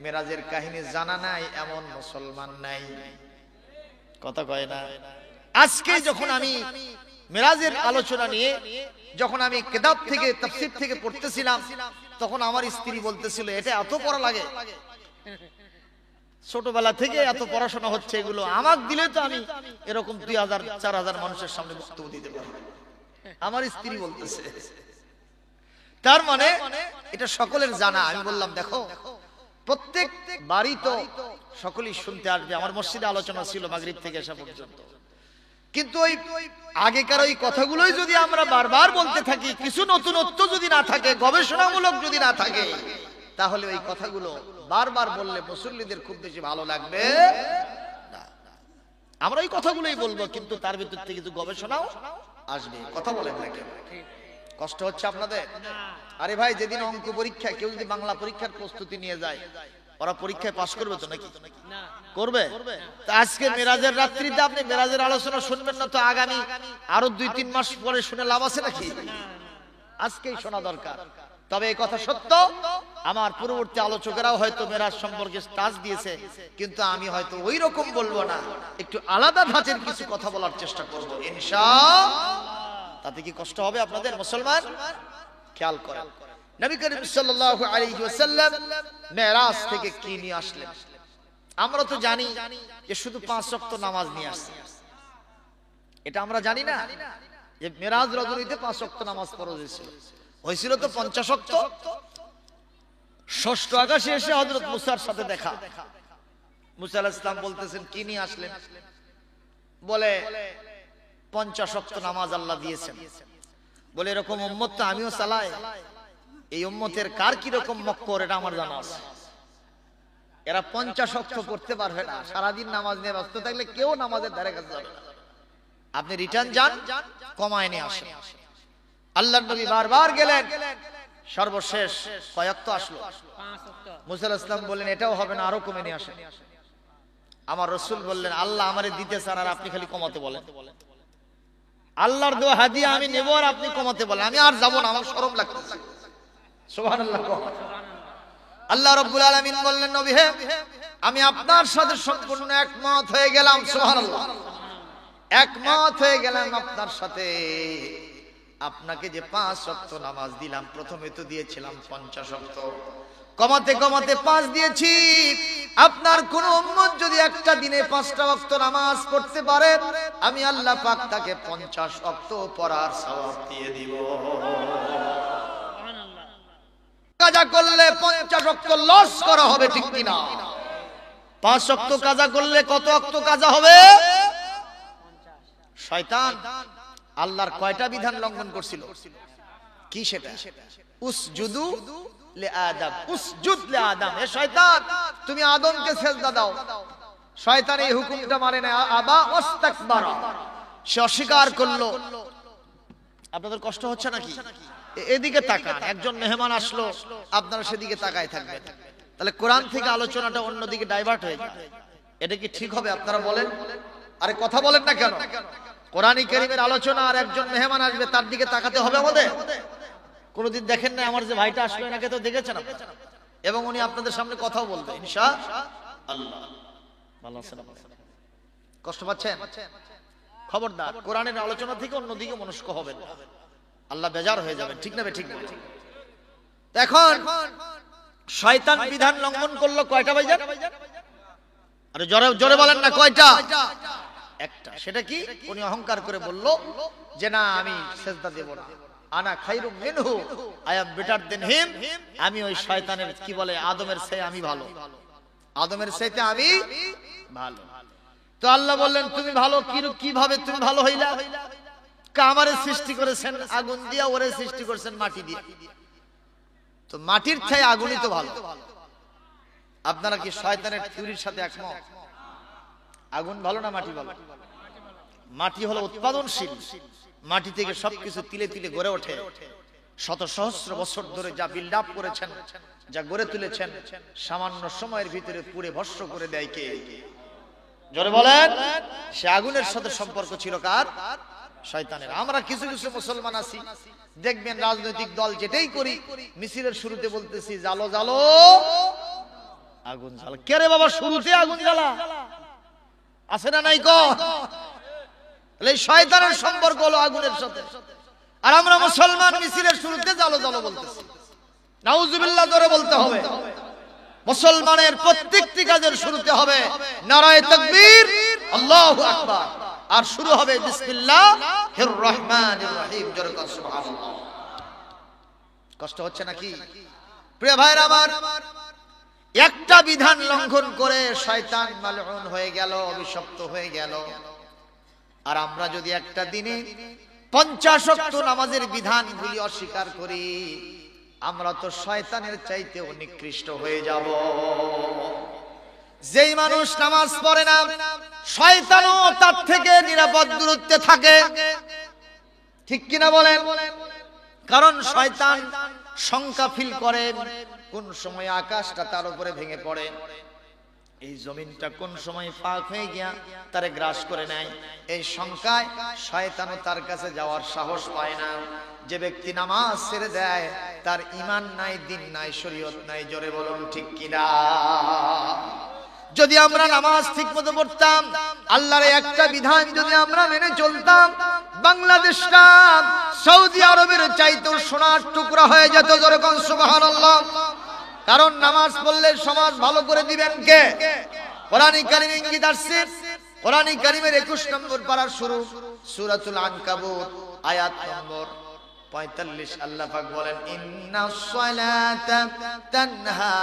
মেরাজের কাহিনী জানা নাই এমন মুসলমান নাই, কথা কয় না। আজকে যখন আমি মেরাজের আলোচনা নিয়ে যখন আমি কিতাব থেকে তাফসীর থেকে পড়তেছিলাম, তখন আমার স্ত্রী বলতেছিল এটা এত পড়া লাগে, ছোটবেলা থেকে এত পড়াশোনা হচ্ছে, এগুলো আমাকে দিলে তো আমি এরকম 2000-4000 মানুষের সামনে বক্তব্য দিতে পারবো। আমার স্ত্রী বলতেছে, তার মানে এটা সকলের জানা। আমি বললাম দেখো, প্রত্যেক বাড়ি তো সকলেই শুনতে আসবে। আমার মসজিদে আলোচনা ছিল মাগরিব থেকে এসা পর্যন্ত, কিন্তু ওই আগেকার ওই কথাগুলোই যদি আমরা বারবার বলতে থাকি, কিছু নতুনত্ব যদি না থাকে, গবেষণামূলক যদি না থাকে, তাহলে ওই কথাগুলো বারবার বললে মুসল্লিদের খুব বেশি ভালো লাগবে না। আমরা এই কথাগুলোই বলবো, কিন্তু তার ভিতর থেকে কিছু গবেষণাও আসবে। কথা বলেন না কেন? কষ্ট হচ্ছে আপনাদের? আরে ভাই, যেদিন অঙ্ক পরীক্ষা, কেউ যদি বাংলা পরীক্ষার প্রস্তুতি নিয়ে যায়, ওরা পরীক্ষায় পাশ করবে তো নাকি? করবে? তা আজকে মেরাজের রাত্রিতে আপনি মেরাজের আলোচনা শুনবেন না, তো আগামী আরো 2-3 মাস পরে শুনে লাভ আছে নাকি? আজকেই শোনা দরকার। তবে এই কথা সত্য, আমার পূর্ববর্তী আলোচকেরাও হয়তো মেরাজ সম্পর্কে টাচ দিয়েছে, কিন্তু আমি হয়তো ওই রকম বলবো না, একটু আলাদা ধাঁচের কিছু কথা বলার চেষ্টা করবো ইনশাআল্লাহ। তাতে কি কষ্ট হবে আপনাদের মুসলমান? খেয়াল করেন, নবী করিম সাল্লাল্লাহু আলাইহি ওয়াসাল্লাম মেরাজ থেকে কি নিয়ে আসলেন? আমরা তো জানি যে শুধু 5 ওয়াক্ত নামাজ নিয়ে আসছে, এটা আমরা জানি না যে মেরাজ রজনীতে 5 ওয়াক্ত নামাজ ফরজ হয়েছিল তো 50 ওয়াক্ত। ষষ্ঠ আকাশে এসে হযরত মুসার সাথে দেখা। মুসা আলাইহিস সালাম বলতেছেন, কি নিয়ে আসলেন? বলে 50 ওয়াক্ত নামাজ আল্লাহ দিয়েছেন। বলে এরকম উম্মত তো আমিও চালাই, এই উম্মতের কার কি রকম মক্কর এটা আমার জানা আছে। এরা 50 ওয়াক্ত পড়তে পারবে না, সারাদিন নামাজ নিয়ে ব্যস্ত থাকলে কেউ নামাজের ধারে কাছে যাবে না। আপনি রিটার্ন যান, কমায় নিয়ে আসেন। আল্লাহর নবী বারবার গেলেন, সর্বশেষ কয় ওয়াক্ত আসলো? 5 ওয়াক্ত। মুসা আলাইহিস সালাম বললেন, এটাও হবে না, আরো কমে নিয়ে আসেন। আমার রাসূল বললেন, আল্লাহ আমারে দিতে চান আর আপনি খালি কমাতে বলেন। আল্লাহর দেওয়া হাদিয়া আমি নেব আর আপনি কমাতে বলেন, আমি আর যাব না, আমার শরম লাগতেছে। সুবহানাল্লাহ। আল্লাহ রাব্বুল আলামিন বললেন, নবী হে, আমি আপনার সাথে সম্পূর্ণ একমত হয়ে গেলাম। সুবহানাল্লাহ। একমত হয়ে গেলাম আপনার সাথে। আপনাকে যে 5 ওয়াক্ত নামাজ দিলাম, প্রথমে তো দিয়েছিলাম 50 ওয়াক্ত, কমাতে কমাতে 5 দিয়েছি। আপনার কোন উম্মত যদি একটা দিনে 5টা ওয়াক্ত নামাজ পড়তে পারে, আমি আল্লাহ পাক তাকে 50 ওয়াক্ত পড়ার সওয়াব দিয়ে দিব। কাজা করলে 50 ওয়াক্ত লস করা হবে, ঠিক কিনা? 5 ওয়াক্ত কাজা করলে কত ওয়াক্ত কাজা হবে? শয়তান আল্লাহর কয়টা বিধান লঙ্ঘন করছিল? কি সেটা? উসজুদু লিআদম, উসজুদ লিআদম। হে শয়তান, তুমি আদমকে সিজদা দাও। শয়তান এই হুকুমটা মানে না, আবা ওয়াস্তাকবারা, সে অস্বীকার করলো। আপনাদের কষ্ট হচ্ছে নাকি? এদিকে তাকান, একজন মেহমান আসলো, আপনারা সেদিকে তাকায় থাকবেন, তাহলে কোরআন থেকে আলোচনাটা অন্যদিকে ডাইভার্ট হয়ে যায়। এটা কি ঠিক হবে? আপনারা বলেন। আরে কথা বলেন না কেন? কোরআনী কারীমের আলোচনা আর একজন মেহমান আসবে, তার দিকে তাকাতে হবে আমাদের। কোনদিন দেখেন না আমার যে ভাইটা আসলো, এনাকে তো দেখেছেন আপনারা, এবং উনি আপনাদের সামনে কথাও বলবে ইনশাআল্লাহ। ভালো আছেন আপনারা? কষ্ট পাচ্ছেন? খবরদার, কোরআনের আলোচনা থেকে অন্যদিকে মনস্ক হবেন না, আল্লাহ বেজার হয়ে যাবেন। ঠিক না? ঠিক না? এখন শয়তান বিধান লঙ্ঘন করলো কয়টা ভাইজান? আরে জোরে জোরে বলেন না, কয়টা? একটা। সেটা কি? উনি অহংকার করে বলল যে না, আমি সিজদা দেব না, আনা খায়রুম মিনহু, আই এম বেটার দেন হিম। আমি ওই শয়তানের, কি বলে, আদমের চেয়ে আমি ভালো, আদমের চাইতে আমি ভালো। তো আল্লাহ বললেন, তুমি ভালো কিভাবে তুমি ভালো হইলা? আমারে সৃষ্টি করেছেন আগুন দিয়া, ওরে সৃষ্টি করেছেন মাটি দিয়ে, তো মাটির চেয়ে আগুনই তো ভালো। আপনারা কি শয়তানের থিওরির সাথে একমত? আগুন ভালো না মাটি ভালো? মাটি হলো উৎপাদনশীল, মাটি থেকে সবকিছু তিলে তিলে গড়ে ওঠে। শত সহস্র বছর ধরে যা বিল্ড আপ করেছেন, যা গড়ে তুলেছেন, সামান্য সময়ের ভিতরে পুড়ে ভস্ম করে দেয় কে? জোরে বলেন। সে আগুনের সাথে সম্পর্ক ছিল কার? শয়তানের। আমরা কিছু কিছু মুসলমান আছি, দেখবেন রাজনৈতিক দল যেটাই করি, মিছিলের শুরুতে বলতেছি জালো জালো আগুন জ্বালা। কে রে বাবা, শুরুতে আগুন জ্বালা আছে না নাই? এই শয়তানের সম্পর্ক হলো আগুনের সাথে। আর আমরা মুসলমান মিছিলের শুরুতে জালো জালো বলতেছি। নাউজুবিল্লাহ জোরে বলতে হবে। মুসলমানের প্রত্যেকটি কাজের শুরুতে হবে নারায়ে তাকবীর, আল্লাহু আকবার, আর শুরু হবে বিসমিল্লাহির রহমানির রহিম। জোরে বলুন সুবহানাল্লাহ। কষ্ট হচ্ছে নাকি? প্রিয় ভাইরা আমার, একটা বিধান লঙ্ঘন করে শয়তান মালউন হয়ে গেল, অভিশপ্ত হয়ে গেল। আর আমরা যদি একটা দিনে 50 ওয়াক্ত নামাজের বিধানগুলি অস্বীকার করি, আমরা তো শয়তানের চাইতেও নিকৃষ্ট হয়ে যাব। যেই মানুষ নামাজ পড়ে না শয়তানও তার থেকে নিরাপদ দূরত্বে থাকে, ঠিক কিনা বলেন? কারণ শয়তান শঙ্কা ফিল করে কোন সময় আকাশটা তার উপরে ভেঙে পড়ে, এই জমিনটা কোন সময় পাক হয়ে গিয়া তারে গ্রাস করে নেয়। এই শঙ্কায় শয়তানও তার কাছে যাওয়ার সাহস পায় না। যে ব্যক্তি নামাজ ছেড়ে দেয় তার ঈমান নাই, দিন নাই, শরীয়ত নাই। জোরে বলুন ঠিক কিনা? যদি আমরা নামাজ ঠিকমতো পড়তাম, আল্লাহর একটা বিধান যদি আমরা মেনে চলতাম, বাংলাদেশটা সৌদি আরবের চাইতেও সোনার টুকরা হয়ে যেত। যেরকম সুবহানাল্লাহ। কারণ নামাজ পড়লে সমাজ ভালো করে দিবেন কে? কোরআনে কারীম ইঙ্গিত আসছে। কোরআনে কারীমের 21 নম্বর পারার শুরু সূরাতুল আনকাবুত আয়াত নম্বর 45। আল্লাহ পাক বলেন, ইন্নাস সালাতা তানহা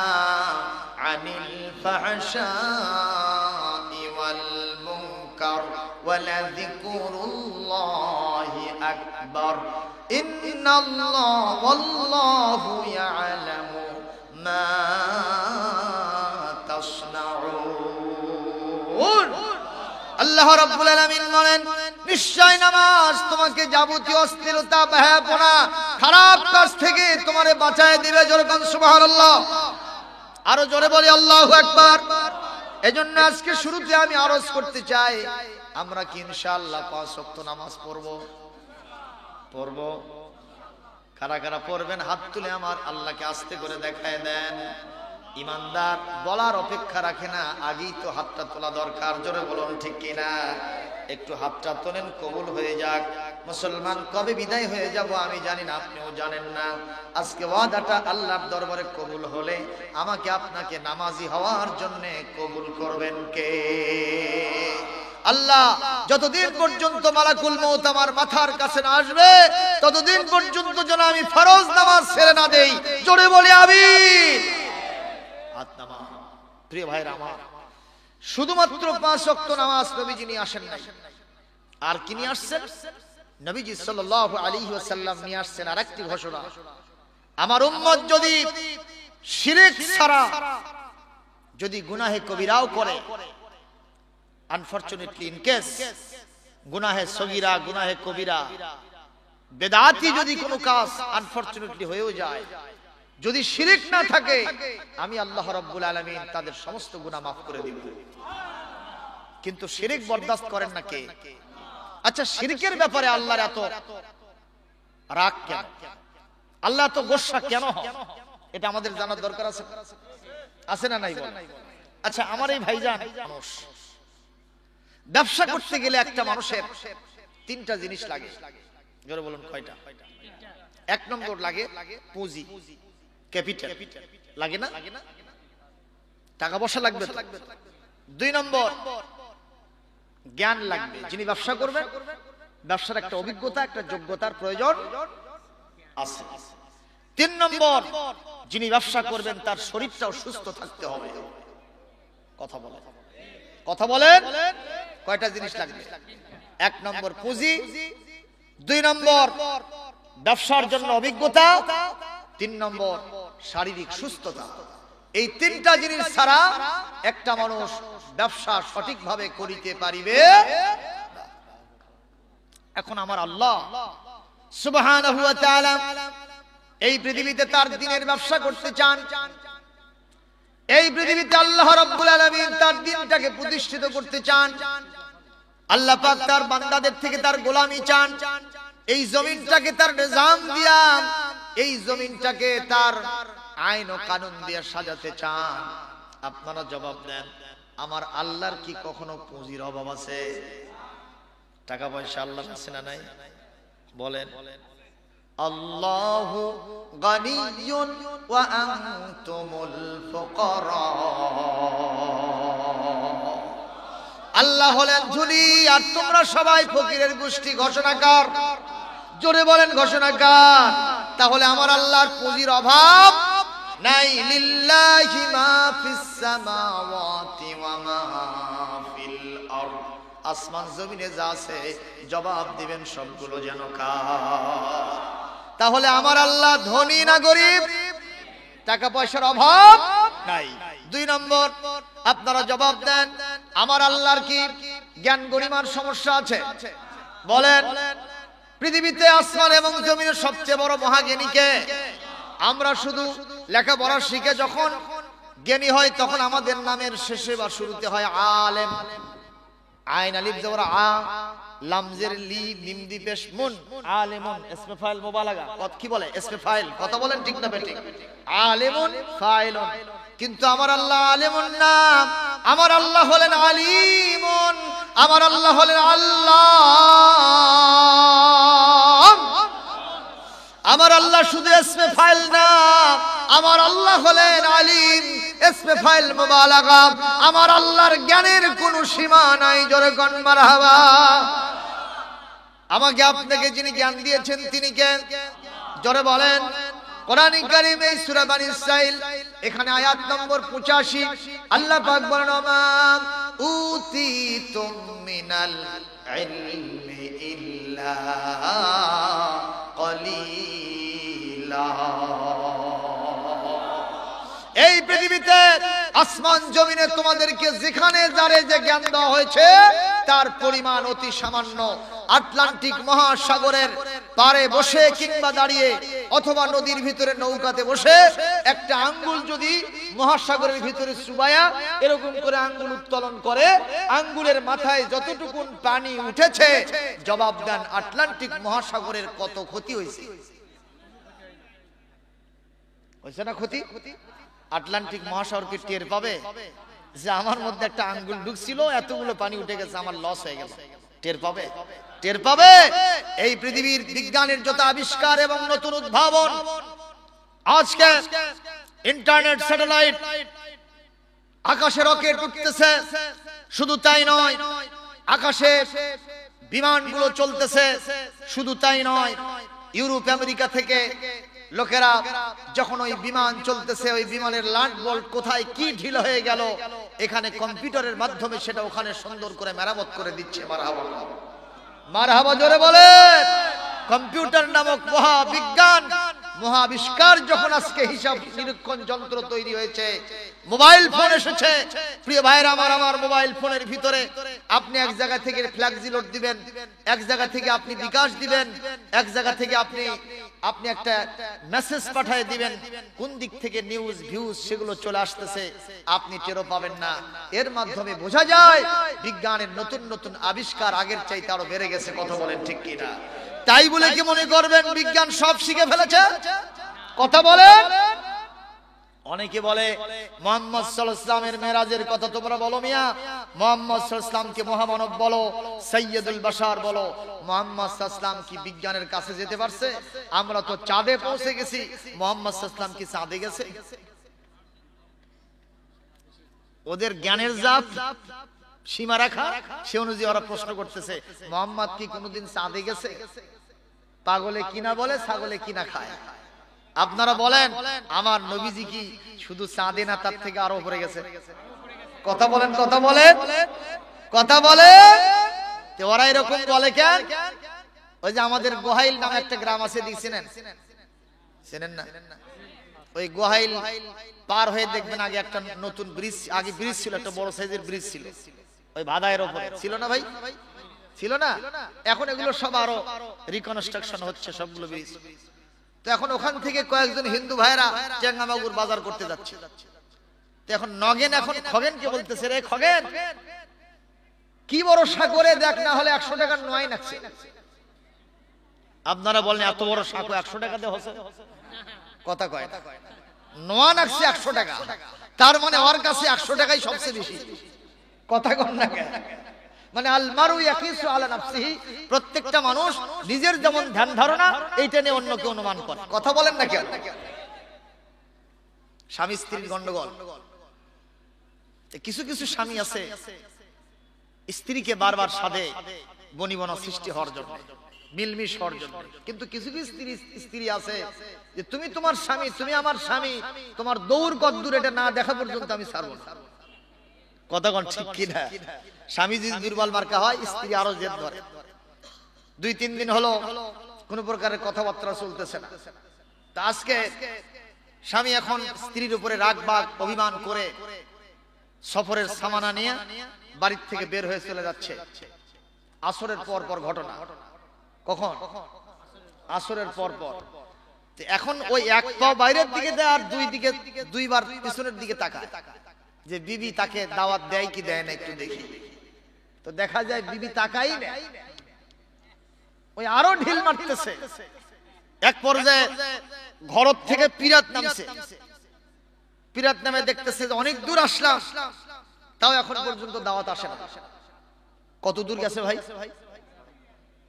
আনিল ফাহশাই ওয়াল মুনকার ওয়ালা যিকরুল্লাহি আকবার ইন্নাল্লাহা ওয়াল্লাহু ইয়ালামু মা তাসনাউন। আল্লাহ রাব্বুল আলামিন বলেন, নিশ্চয় নামাজ তোমাকে যাবতীয় অশ্লীলতা, বেহায়াপনা, খারাপ কাজ থেকে তোমারে বাঁচায় দিবে। যেরকম সুবহানাল্লাহ। আরো জোরে বলি আল্লাহু আকবার। এজন্য আজকে শুরুতে আমি আরজ করতে চাই, আমরা কি ইনশাআল্লাহ 5 ওয়াক্ত নামাজ পড়ব? কারা কারা পড়বেন হাত তুলে আমার আল্লাহকে আস্তে করে দেখায় দেন। ইমানদার বলার অপেক্ষা রাখে না, আগেই তো হাতটা তোলা দরকার। জোরে বলুন ঠিক কিনা? একটু হাতটা তোলেন, কবুল হয়ে যাক। মুসলমান কবে বিদায় হয়ে যাব আমি জানি না, আপনিও জানেন না। আজকে ওয়াদাটা আল্লাহর দরবারে কবুল হলে আমাকে আপনাকে নামাজি হওয়ার জন্য কবুল করবেন কে? আল্লাহ। যতদিন পর্যন্ত মালাকুল মউত আমার মাথার কাছে না আসবে ততদিন পর্যন্ত যেন আমি ফরজ নামাজ ছেড়ে না দেই। জোরে বলি আমিন। হাত নামা। প্রিয় ভাইরা আমার, শুধুমাত্র 5 ওয়াক্ত নামাজ নবীজি নিয়ে আসেন নাই, আর কি নিয়ে আসছেন? নবীজি সাল্লাল্লাহু আলাইহি ওয়াসাল্লাম নিয়ে আসছেন আরেকটি ঘোষণা। আমার উম্মত যদি শিরক ছাড়া যদি গুনাহে কবিরাও করে, আনফরচুনেটলি ইন কেস গুনাহে সগীরা, গুনাহে কবিরা, বেদাতি যদি কোনো কাজ আনফরচুনেটলি হয়েও যায়, যদি শিরক না থাকে, আমি আল্লাহ রাব্বুল আলামিন তাদের সমস্ত গুনাহ মাফ করে দিব। কিন্তু শিরক বরদাস্ত করেন না কে? আচ্ছা, শিরকের ব্যাপারে আল্লাহর এত রাগ কেন? আল্লাহ এত গোসা কেন হয়? এটা আমাদের জানার দরকার আছে না নাই? আচ্ছা, আমার এই ভাইজান মানুষ, ব্যবসা করতে গেলে একটা মানুষের 3টা জিনিস লাগে। জোরে বলুন কয়টা? 1 নম্বর লাগে পুঁজি, ক্যাপিটাল লাগে না? টাকা পয়সা লাগবে তো। 2 নম্বর জ্ঞান লাগবে। যিনি ব্যবসা করবেন ব্যবসার একটা অভিজ্ঞতা, একটা যোগ্যতার প্রয়োজন আছে। 3 নম্বর যিনি ব্যবসা করবেন তার শরীরটাও সুস্থ থাকতে হবে। কথা বলেন কয়টা জিনিস লাগবে? 1 নম্বর পুঁজি, 2 নম্বর ব্যবসার জন্য অভিজ্ঞতা, 3 নম্বর শারীরিক সুস্থতা। এই 3টা জিনিস ছাড়া একটা মানুষ ব্যবসা সঠিকভাবে করিতে পারিবে। এখন আমার আল্লাহ সুবহানাহু ওয়া তাআলা এই পৃথিবীতে তার দ্বীনের ব্যবসা করতে চান। এই পৃথিবীতে আল্লাহ রাব্বুল আলামিন তার দ্বীনটাকে প্রতিষ্ঠিত করতে চান। আল্লাহ পাক তার বান্দাদের থেকে তার গোলামি চান। এই জমিনটাকে তার নিজাম দিয়া, এই জমিনটাকে তার আইন ও কানুন দিয়ে সাজাতে চান। আপনারা জবাব দেন, আমার আল্লাহর কি কখনো পুঁজির অভাব আছে? টাকা পয়সা আল্লাহর আছে না নাই? বলেন। আল্লাহু গানিয়্যুন ওয়া আনতুমুল ফুকারা। আল্লাহ হলেন ধনী আর তোমরা সবাই ফকিরের গোষ্ঠী। ঘোষণাকার, জোরে বলেন ঘোষণাকার। তাহলে আমার আল্লাহর পুঁজির অভাব নাই। লিল্লাহি মা ফিস সামাওয়াতি ওয়া মা ফিল আরদ। আসমান জমিনে যা আছে জবাব দিবেন সবগুলো যেন কার। তাহলে আমার আল্লাহ ধনী না গরিব? টাকা পয়সার অভাব নাই। 2 নম্বর, আপনারা জবাব দেন, আমার আল্লাহর কি জ্ঞান গরিমার সমস্যা আছে? বলেন, পৃথিবীতে আসমান এবং জমিনের সবচেয়ে বড় মহাজ্ঞানীকে? আমরা শুধু লেখাপড়া শিখে যখন জ্ঞানী হয় তখন আমাদের নামের শেষে বা শুরুতে হয় আলেম। আইন আলিফ জবর আ, লামজের লি, মিম দি পেশ মুন, আলেমুন ইসমে ফাইল মুবালাগা। কি বলে? ইসমে ফাইল। কথা বলেন ঠিক না বেঠিক? আলেমুন ফাইলুন। কিন্তু আমার আল্লাহ আলেমুন না, আমার আল্লাহ হলেন আলিমুন, আমার আল্লাহ হলেন আল্লাহ। আমার আল্লাহ শুধু ইসমে ফাইল না, আমার আল্লাহ হলেন আলিম, ইসমে ফাইল মুবালাগা। আমার আল্লাহর জ্ঞানের কোনো সীমা নাই। জোরে কোন মারহাবা। আমাকে আপনাকে যিনি জ্ঞান দিয়েছেন তিনি কে? জোরে বলেন। কোরআন কারীমে সূরা বনী ইসরাইল এখানে আয়াত নম্বর 85 আল্লাহ পাক বলেন, মা উতিতুম মিনাল ইলমি ইল্লা কলিলা। এই পৃথিবীতে আসমান জমিনে তোমাদেরকে যেখানে যারে যে জ্ঞান দেওয়া হয়েছে তার পরিমাণ অতি সামান্য। আটলান্টিক মহাসাগরের পারে বসে কিংবা দাঁড়িয়ে অথবা নদীর ভিতরে নৌকাতে বসে একটা আঙ্গুল যদি মহাসাগরের ভিতরে চুবায়া এরকম করে আঙ্গুল উত্তোলন করে, আঙ্গুলের মাথায় যতটুকু পানি উঠেছে, জবাব দেন আটলান্টিক মহাসাগরের কত ক্ষতি হয়েছে? হয়েছে না ক্ষতি? আটলান্টিক মহাসাগর কি টের পাবে যে আমার মধ্যে একটা আঙ্গুল ঢুকছিল, এতগুলো পানি উঠে গেছে, আমার লস হয়ে গেল? টের পাবে? টের পাবে। এই পৃথিবীর বিজ্ঞানের যত আবিষ্কার এবং নতুন উদ্ভাবন, আজকে ইন্টারনেট, স্যাটেলাইট, আকাশে রকেট উঠতেছে, শুধু তাই নয় আকাশে বিমানগুলো চলতেছে, শুধু তাই নয় ইউরোপ আমেরিকা থেকে লোকেরা যখন ওই বিমান চলতেছে, ওই বিমানের লাট বল্ট কোথায় কি ঢিল হয়ে গেল, এখানে কম্পিউটারের মাধ্যমে সেটা ওখানে সুন্দর করে মেরামত করে দিচ্ছে। মারহাবা, মারহাবা জোরে বলে। কম্পিউটার নামক মহাবিজ্ঞান, মহাবিষ্কার যখন আজকে হিসাব নিরীক্ষণ যন্ত্র তৈরি হয়েছে, মোবাইল ফোন এসেছে, প্রিয় ভাইরা আমার, আমার মোবাইল ফোনের ভিতরে আপনি এক জায়গা থেকে ফ্ল্যাক্সি লোড দিবেন, এক জায়গা থেকে আপনি বিকাশ দিবেন, এক জায়গা থেকে আপনি একটা মেসেজ পাঠিয়ে দিবেন, কোন দিক থেকে নিউজ ভিউজ সেগুলো চলে আসতেছে আপনি টেরও পাবেন না। এর মাধ্যমে বোঝা যায় বিজ্ঞানের নতুন নতুন আবিষ্কার আগের চাইতে আরো বেড়ে গেছে। কথা বলেন ঠিক কিনা? তাই বলে কি মনে করবেন বিজ্ঞান সব শিখে ফেলেছে? কথা বলেন। অনেকে বলে মুহাম্মদ সাল্লাল্লাহু আলাইহি ওয়াসাল্লামের মেরাজের কথা তোমরা বলো মিয়া, মুহাম্মদ সাল্লাল্লাহু আলাইহি ওয়াসাল্লামকে মহামানব বলো, সাইয়্যিদুল বাশার বলো। মুহাম্মদ সাল্লাল্লাহু আলাইহি ওয়াসাল্লাম কি বিজ্ঞানের কাছে যেতে পারছে? আমরা তো চাঁদে পৌঁছে গেছি, মুহাম্মদ সাল্লাল্লাহু আলাইহি ওয়াসাল্লাম কি চাঁদে গেছে? ওদের জ্ঞানের জাত সীমা রাখা, সে অনুযায়ী ওরা প্রশ্ন করতেছে মুহাম্মদ কি কোনোদিন চাঁদে গেছে? পাগলে কিনা বলে, ছাগলে কিনা খায়। আপনারা বলেন আমার নবীজি কি শুধু চাঁদে না তার থেকে আরো উপরে গেছে? কথা বলেন, কথা বলেন, কথা বলে। ওরা এরকম বলে কেন? ওই যে আমাদের গোহাইল নামে একটা গ্রাম আছে, দেখছেন? চেনেন না? ওই গোহাইল পার হয়ে দেখবেন আগে একটা নতুন ব্রিজ, আগে ব্রিজ ছিল, একটা বড় সাইজের ব্রিজ ছিল ওই ভাদায়ের উপরে, ছিল না ভাই? ছিল না? এখন এগুলো সব আরো রিকনস্ট্রাকশন হচ্ছে সবগুলো ব্রিজ। তো এখন ওখান থেকে কয়েকজন হিন্দু ভাইরা চেঙ্গামাগুর বাজার করতে যাচ্ছে। তো এখন নগেন এখন খগেনকে বলতেছে, রে খগেন, কি বড় সাগরে দেখ, না হলে 100 টাকার নোয়াই নাকছে। আপনারা বলেন এত বড় সাগর 100 টাকা দিয়ে হচ্ছে? কথা কয় না। নোয়া নাকছে 100 টাকা, তার মানে ওর কাছে 100 টাকাই সবচেয়ে বেশি। কথা কন না কেন? মানে আল মারু ইয়াকিসু আলা নাফসিহি, প্রত্যেকটা মানুষ নিজের যেমন ধ্যান ধারণা এইটা নিয়ে অন্যকে অনুমান করে। কথা বলেন না কেন? স্বামী স্ত্রীর গন্ডগোল, কিছু কিছু স্বামী আছে স্ত্রীকে বারবার সাধে বনিবনা সৃষ্টি হওয়ার জন্য, মিলমিশ হওয়ার জন্য, কিন্তু কিছু কিছু স্ত্রী আছে যে তুমি তোমার স্বামী, তুমি আমার স্বামী, তোমার দৌড় কদ্দূর এটা না দেখা পর্যন্ত আমি ছাড়বো না। কথা কোন ঠিক কি না? স্বামী যদি দুর্বল মার্কা হয়, স্ত্রী আরো জেদ ধরে। 2-3 দিন হলো কোন প্রকারের কথাবার্তা চলতেছে না। তা আজকে স্বামী এখন স্ত্রীর উপরে রাগবাগ অভিমান করে সফরের সামানা নিয়ে বাড়ির থেকে বের হয়ে চলে যাচ্ছে। আসরের পর পর ঘটনা। কখন? আসরের পর পর। এখন ওই এক পা বাইরের দিকে দেয় আর দুইবার পিছনের দিকে তাকায় যে বিবি তাকে দাওয়াত দেয় কি দেয় না একটু দেখি। তো দেখা যায় বিবি তাকাই না, ওই আরো ঢিল মারতেছে। এক পর্যায়ে ঘর থেকে পিরাত নামছে। পিরাত নামে দেখতেছে যে অনেক দূর আসলাম, তাও এখন পর্যন্ত দাওয়াত আসে না। কত দূর গেছে ভাই?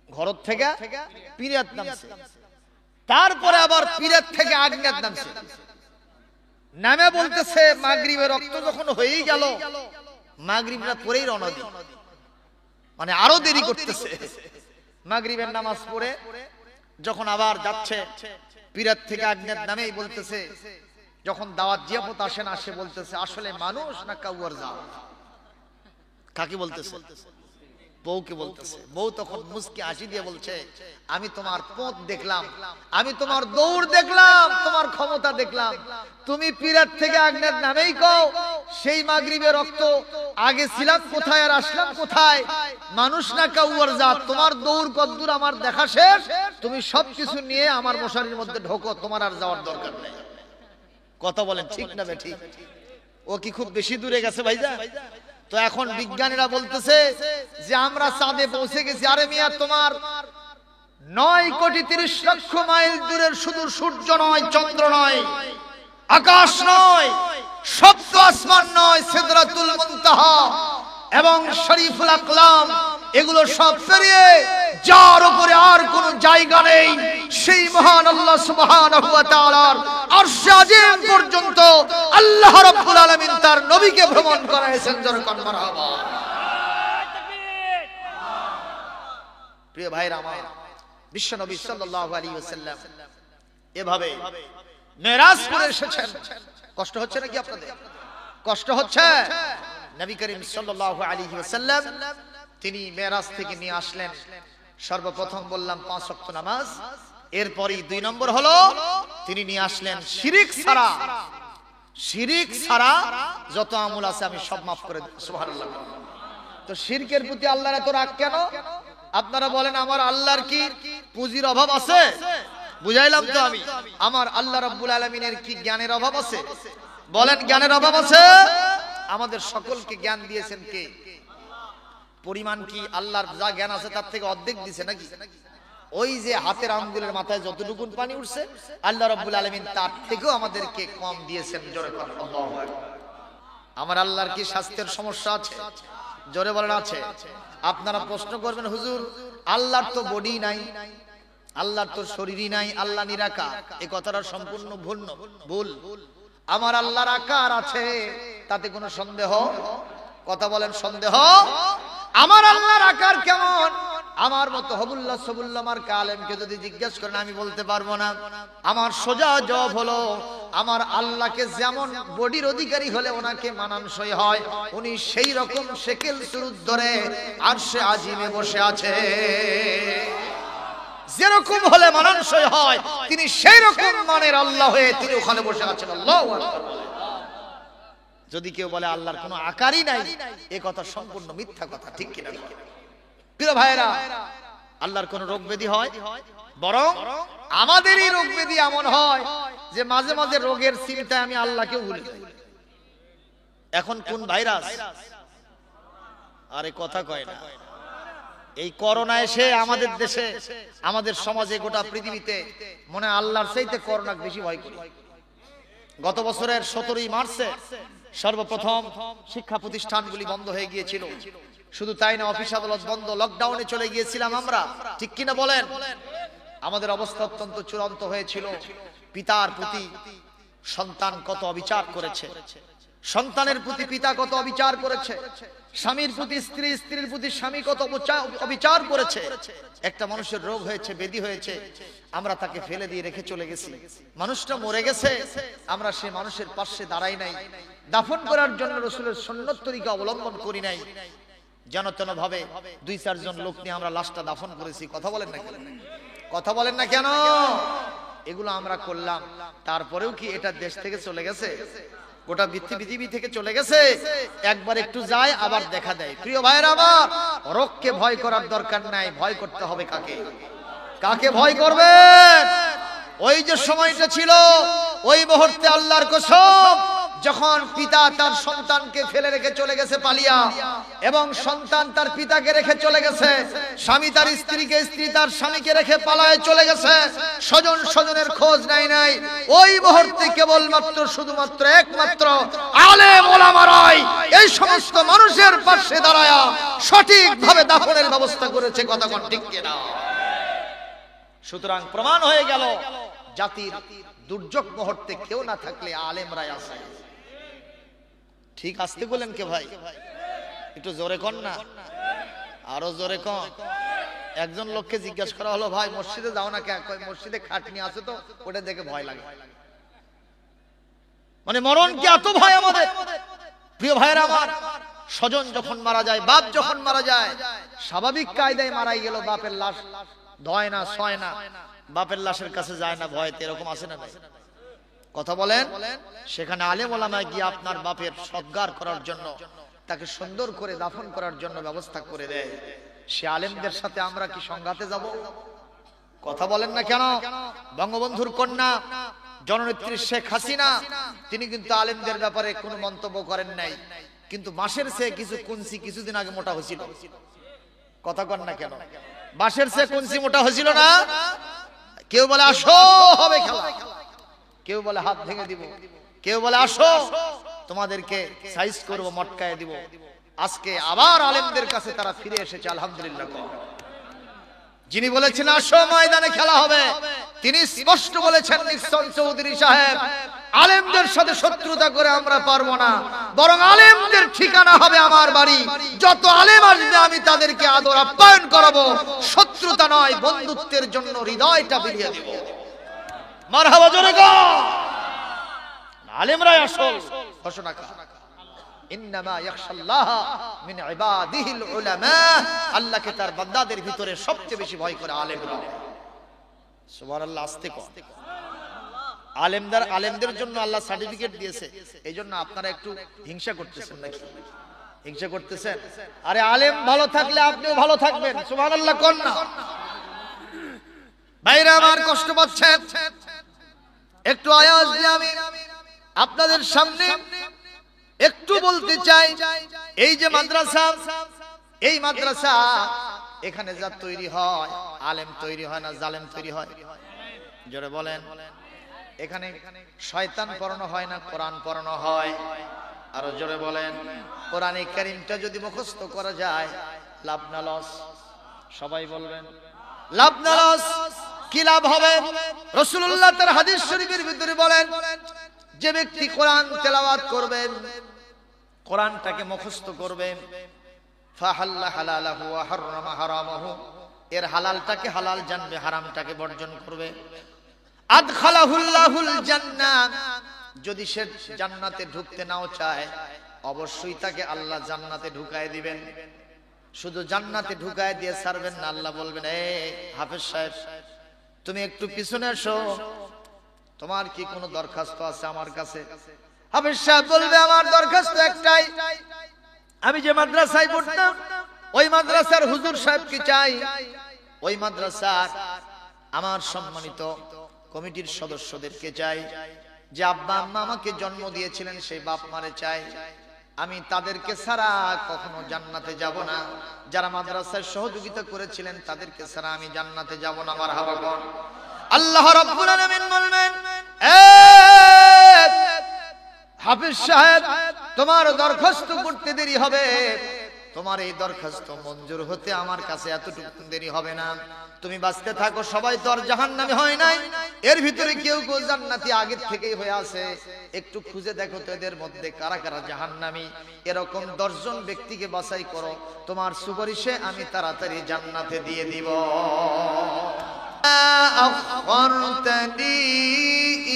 ঘর থেকে পিরাত নামছে, তারপরে আবার পিরাত থেকে আগ্নেয় নামছে। নামে বলতেছে মাগরিবের রক্ত যখন হয়েই গেল, মাগরিবরা পরেই রওনা দিই, মানে আরো দেরি করতেছে। মাগরিবের নামাজ পড়ে যখন আবার যাচ্ছে, পিরাত থেকে আগ্নেয় নামেই বলতেছে, যখন দাওয়াত জিয়াফত আসে না, সে বলতেছে আসলে মানুষ না কাউয়ার জাত। কাকে বলতেছে? বউকে বলতেছে। বউ তখন মুস্কি হাসি দিয়ে বলছে, আমি তোমার পথ দেখলাম, আমি তোমার দৌড় দেখলাম, তোমার ক্ষমতা দেখলাম। তুমি পিরাত থেকে আগ্নেয় নামেই কও সেই মাগরিবের রক্ত, আগে ছিলাম কোথায় আর আসলাম কোথায়? মানুষ না কাউয়ার জাত। তোমার দৌড় কদ্দূর আমার দেখা শেষ, তুমি সবকিছু নিয়ে আমার মশারির মধ্যে ঢোকো, তোমার আর যাওয়ার দরকার নেই। কথা বলেন ঠিক না বেঠিক? ও কি খুব বেশি দূরে গেছে ভাইজান? তো এখন বিজ্ঞানীরা বলতেছে যে আমরা চাঁদে পৌঁছে গেছি। আরে মিয়া, তোমার 9,30,00,000 মাইল দূরের শুধু সূর্য নয়, চন্দ্র নয়, আকাশ নয়, সপ্ত আসমান নয়, সিদরাতুল মুনতাহা এবং শরীফুল আকলাম, এগুলো সব পেরিয়ে যার উপরে আর কোনো জায়গা নেই, সেই মহান আল্লাহ সুবহানাহু ওয়া তাআলার আরশে আজিম পর্যন্ত আল্লাহ রাব্বুল আলামিন তার নবীকে ভ্রমণ করাইছেন। জোরে কোন মারহাবা। প্রিয় ভাইরা আমার, বিশ্ব নবী সাল্লাল্লাহু আলাইহি ওয়াসাল্লাম এভাবে মেরাজ করে এসেছেন। কষ্ট হচ্ছে নাকি আপনাদের? কষ্ট হচ্ছে? নবী করিম সাল্লাল্লাহু আলাইহি ওয়াসাল্লাম তিনি মেরাজ থেকে নিয়ে আসলেন সর্বপ্রথম বললাম 5 ওয়াক্ত নামাজ। এরপরই 2 নম্বর হলো তিনি নিয়ে আসলেন শিরিক ছাড়া। শিরিক ছাড়া যত আমল আছে আমি সব মাফ করে দেব। সুবহানাল্লাহ। তো শিরকের প্রতি আল্লাহর এত রাগ কেন? আপনারা বলেন আমার আল্লাহর কি পুঁজির অভাব আছে? বুঝাইলাম তো আমি। আমার আল্লাহ রাব্বুল আলামিনের কি জ্ঞানের অভাব আছে? বলেন জ্ঞানের অভাব আছে? আমাদের সকলকে জ্ঞান দিয়েছেন কে? পরিমাণ কি আল্লাহর যা জ্ঞান আছে তার থেকে অর্ধেক দিয়েছে নাকি? ওই যে হাতের আঙ্গুলের মাথায় যতটুকু পানি উঠছে, আল্লাহ রাব্বুল আলামিন তার থেকেও আমাদেরকে কম দিয়েছেন। জোরে বলেন আল্লাহু আকবার। আমার আল্লাহর কি স্বাস্থ্যের সমস্যা আছে? জোরে বলেন আছে। আপনারা প্রশ্ন করবেন, হুজুর আল্লাহর তো বডি নাই, আল্লাহর তো শরীরই নাই, আল্লাহ নিরাকার। এই কথাটা সম্পূর্ণ ভুল। আমার আল্লাহর আকার আছে, তাতে কোনো সন্দেহ? কথা বলেন সন্দেহ? আমার আল্লাহর আকার কেমন? আমার মতো হবুল্লাহ সবুল্লাহ আমার আলেমকে যদি জিজ্ঞেস করেন আমি বলতে পারবো না। আমার সোজা জবাব হলো, আমার আল্লাহকে যেমন বডির অধিকারী হলে ওনাকে মানানসই হয়, উনি সেই রকম শেকেল সুরুত ধরে আরশে আজিমে বসে আছে। যেরকম হলে মানানসই হয়, তিনি সেই রকম মানের আল্লাহ হয়ে তিনি ওখানে বসে আছেন। আল্লাহু আকবার। যদি কেউ বলে আল্লাহর কোনো আকারই নাই, এ কথা সম্পূর্ণ মিথ্যা কথা। ঠিক কিনা? প্রিয় ভাইরা, আল্লাহর কোন রোগ ব্যাধি হয়? বরং আমাদেরই রোগ ব্যাধি এমন হয় যে মাঝে মাঝে রোগের চিন্তায় আমি আল্লাহকে ভুলে যাই। এখন কোন ভাইরাস? আরে কথা কয় না। এই করোনা এসে আমাদের দেশে, আমাদের সমাজে, গোটা পৃথিবীতে মনে হয় আল্লাহর চাইতে করোনাকে বেশি ভয় করি। গত বছরের 17ই মার্চে সর্বপ্রথম শিক্ষা প্রতিষ্ঠানগুলি বন্ধ হয়ে গিয়েছিল। শুধু তাই না, অফিস আদালত বন্ধ, লকডাউনে চলে গিয়েছিলাম আমরা। ঠিক কিনা বলেন? আমাদের অবস্থা অত্যন্ত চূড়ান্ত হয়েছিল। পিতার প্রতি সন্তান কত অবিচার করেছে, সন্তানের প্রতি পিতা কত অবিচার করেছে, স্বামীর প্রতি স্ত্রী, স্ত্রীর প্রতি স্বামী কত অবিচার করেছে। একটা মানুষের রোগ হয়েছে, ব্যাধি হয়েছে, আমরা তাকে ফেলে দিয়ে রেখে চলে গেছি। মানুষটা মরে গেছে, আমরা সেই মানুষের পাশে দাঁড়াই নাই। দাফন করার জন্য রাসূলের সুন্নত তরিকা অবলম্বন করি নাই। যেন তেন ভাবে 2-4 জন লোক নিয়ে আমরা লাশটা দাফন করেছি। কথা বলেন না কেন? কথা বলেন না কেন? এগুলো আমরা করলাম, তারপরেও কি এটা দেশ থেকে চলে গেছে? গোটা পৃথিবী থেকে চলে গেছে? একবার একটু যায় আবার দেখা দেয়। প্রিয় ভাইরা আমার, রোগকে ভয় করার দরকার নাই, ভয় করতে হবে কাকে? কাকে ভয় করবেন? ওই যে সময়টা ছিল, ওই মুহূর্তে আল্লাহর কসম, যখন পিতা তার সন্তানকে ফেলে রেখে চলে গেছে পালিয়া, এবং সন্তান তার পিতাকে রেখে চলে গেছে, স্বামী তার স্ত্রীকে, স্ত্রী তার স্বামীকে রেখে পালায় চলে গেছে, স্বজনের খোঁজ নাই, ওই মুহূর্তে কেবলমাত্র শুধুমাত্র একমাত্র আলেম ওলামারাই এই সমস্ত মানুষের পাশে দাঁড়ায় সঠিকভাবে দাফনের ব্যবস্থা করেছে। কথা কোন ঠিক কিনা? সুতরাং প্রমাণ হয়ে গেল, জাতির দুর্যোগ মুহূর্তে কেউ না থাকলে আলেমরাই আছে। ঠিক আসতে বলেন কে ভাই? একটু জোরে কন না, আরো জোরে কন। একজন লোককে জিজ্ঞাসা করা হলো, ভাই মসজিদে যাও না কেন? মসজিদে খাটনি আছে তো, ওটা দেখে ভয় লাগে। মানে মরণ কি এত ভয় আমাদের? প্রিয় ভাইরা আমার, স্বজন যখন মারা যায়, বাপ যখন মারা যায়, স্বাভাবিক কায়দায় মারাই গেল, বাপের লাশ ধয় না, ছয় না, বাপের লাশের কাছে যায় না, ভয়তে, এরকম আছে না ভাই? কথা বলেন। সেখানে আলেম ওলামা গিয়ে আপনার বাপের সৎকার করার জন্য, তাকে সুন্দর করে দাফন করার জন্য ব্যবস্থা করে দেয়। সে আলেমদের সাথে আমরা কি সংঘাতে যাব? কথা বলেন না কেন? বঙ্গবন্ধুর কন্যা জননেত্রী শেখ হাসিনা, তিনি কিন্তু আলেমদের ব্যাপারে কোনো মন্তব্য করেন নাই, কিন্তু মাসের চেয়ে কিছু কুঞ্চি কিছুদিন আগে মোটা হয়েছিল। কথা কন না কেন? বাঁশের চেয়ে কুঞ্চি মোটা হয়েছিল না? কেউ বলে আসো হবে খেলা, কেউ বলে হাত ভেঙে দিব, কেউ বলে আসো তোমাদেরকে সাইজ করব, মটকায় দিব। আজকে আবার আলেমদের কাছে তারা ফিরে এসেছে, আলহামদুলিল্লাহ। যিনি বলেছেন আসো ময়দানে খেলা হবে, তিনি স্পষ্ট বলেছেন, নিক্সন চৌধুরী সাহেব, আলেমদের সাথে শত্রুতা করে আমরা পারবো না, বরং আলেমদের ঠিকানা হবে আমার বাড়ি। যত আলেম আসবে আমি তাদেরকে আদর আপ্যায়ন করাবো, শত্রুতা নয়, বন্ধুত্বের জন্য হৃদয়টা বিলিয়ে দেব। মারহাবা জোরে গো। আলেমরাই আসল ঘোষণা করা। ইন্নামা ইয়াখশাল্লাহ মিন ইবাদিহিল উলামা, আল্লাহকে তার বান্দাদের ভিতরে সবচেয়ে বেশি ভয় করে আলেমরা। সুবহানাল্লাহ, আস্তে কর। আলেমদের জন্য আল্লাহ সার্টিফিকেট দিয়েছে, এইজন্য আপনারা একটু হিংসা করতেছেন নাকি? হিংসা করতেছেন? আরে আলেম ভালো থাকলে আপনিও ভালো থাকবেন। সুবহানাল্লাহ কোন না? ভাইরা আমার কষ্ট পাচ্ছেন, একটু আওয়াজ দিয়ে আমি আপনাদের সামনে একটু বলতে চাই, এই যে মাদ্রাসা, এই মাদ্রাসা এখানে যা তৈরি হয়, আলেম তৈরি হয় না, জালেম তৈরি হয়? জোরে বলেন। এখানে শয়তান পড়ানো হয় না, কোরআন পড়ানো হয়। আরো জোরে বলেন। কোরআনে কারীমটা যদি মুখস্থ করা যায়, লাভ না লস? সবাই বলবেন লাভ না লস? কি লাভ হবে? রাসূলুল্লাহ তার হাদিস শরীফের ভিতরে বলেন, যে ব্যক্তি কোরআন তেলাওয়াত করবেন, কোরআনটাকে মুখস্থ করবেন, ফাহাল্লা হালালাহু ওয়া হাররামা হারামাহু, এর হালালটাকে হালাল জানবে, হারামটাকে বর্জন করবে। আদখালাহুল্লাহুল জান্নাহ, যদি সে জান্নাতে ঢুকতে নাও চায়, অবশ্যই তাকে আল্লাহ জান্নাতে ঢুকায় দিবেন। শুধু জান্নাতে ঢুকায় দিয়ে ছাড়বেন না, আল্লাহ বলবেন, এই হাফেজ সাহেব তুমি একটু পিছনে এসো, তোমার কি কোনো দরখাস্ত আছে আমার কাছে? হাফেজ সাহেব বলবে, আমার দরখাস্ত একটাই, আমি যে মাদ্রাসায় পড়তাম ওই মাদ্রাসার হুজুর সাহেব কি চাই, ওই মাদ্রাসার আমার সম্মানিত কমিটির সদস্যদেরকে চাই, যে আব্বা আম্মা আমাকে জন্ম দিয়েছিলেন সেই বাপ মারে চাই, আমি তাদেরকে ছাড়া কখনো জান্নাতে যাব না। যারা মাদ্রাসায় সহযোগিতা করেছিলেন তাদেরকে ছাড়া আমি জান্নাতে যাব না। মারহাবা বল। আল্লাহ রাব্বুল আলামিন বলবেন, হাফেজ সাহেব তোমার দরখাস্ত করতে দেরি হবে, তোমার এই দরখাস্ত মঞ্জুর হতে আমার কাছে এতটুকু দেরি হবে না। তুমি বাঁচতে থাকো, সবাই তো আর জাহান্নামী হয় নাই, এর ভিতরে কেউ কেউ জান্নাতি আগে থেকেই হয়ে আছে। একটু খুঁজে দেখো তো এদের মধ্যে কারা কারা জাহান্নামী। এরকম 10 জন ব্যক্তিকে বাছাই করো, তোমার সুপারিশে আমি তাড়াতাড়ি জান্নাতে দিয়ে দিব। আখরতনি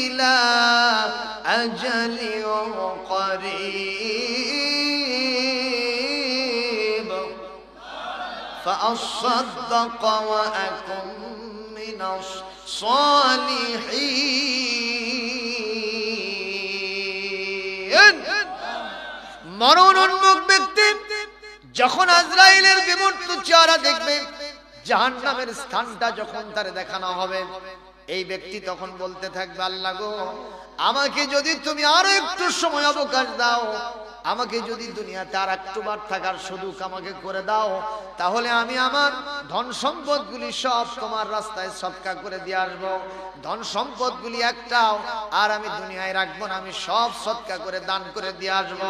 ইলা আজালি করিব ফাআসাদদাক ওয়া আকুম মিনাস সালিহিন। মরণোন্মুখ ব্যক্তি যখন আজরাইলের বিমূর্ত চেহারা দেখবে, জাহান্নামের স্থানটা যখন তার দেখানো হবে, এই ব্যক্তি তখন বলতে থাকবে, আল্লাহ গো, আমাকে যদি তুমি আরো একটু সময় অবকাশ দাও, আমাকে যদি দুনিয়াতে আর একটুবার থাকার সুযোগ আমাকে করে দাও, তাহলে আমি আমার ধন সম্পদগুলি সব তোমার রাস্তায় সদকা করে দিয়ে আসবো। ধন সম্পদগুলি একটাও আর আমি দুনিয়ায় রাখবো না, আমি সব সদকা করে দান করে দিয়ে আসবো।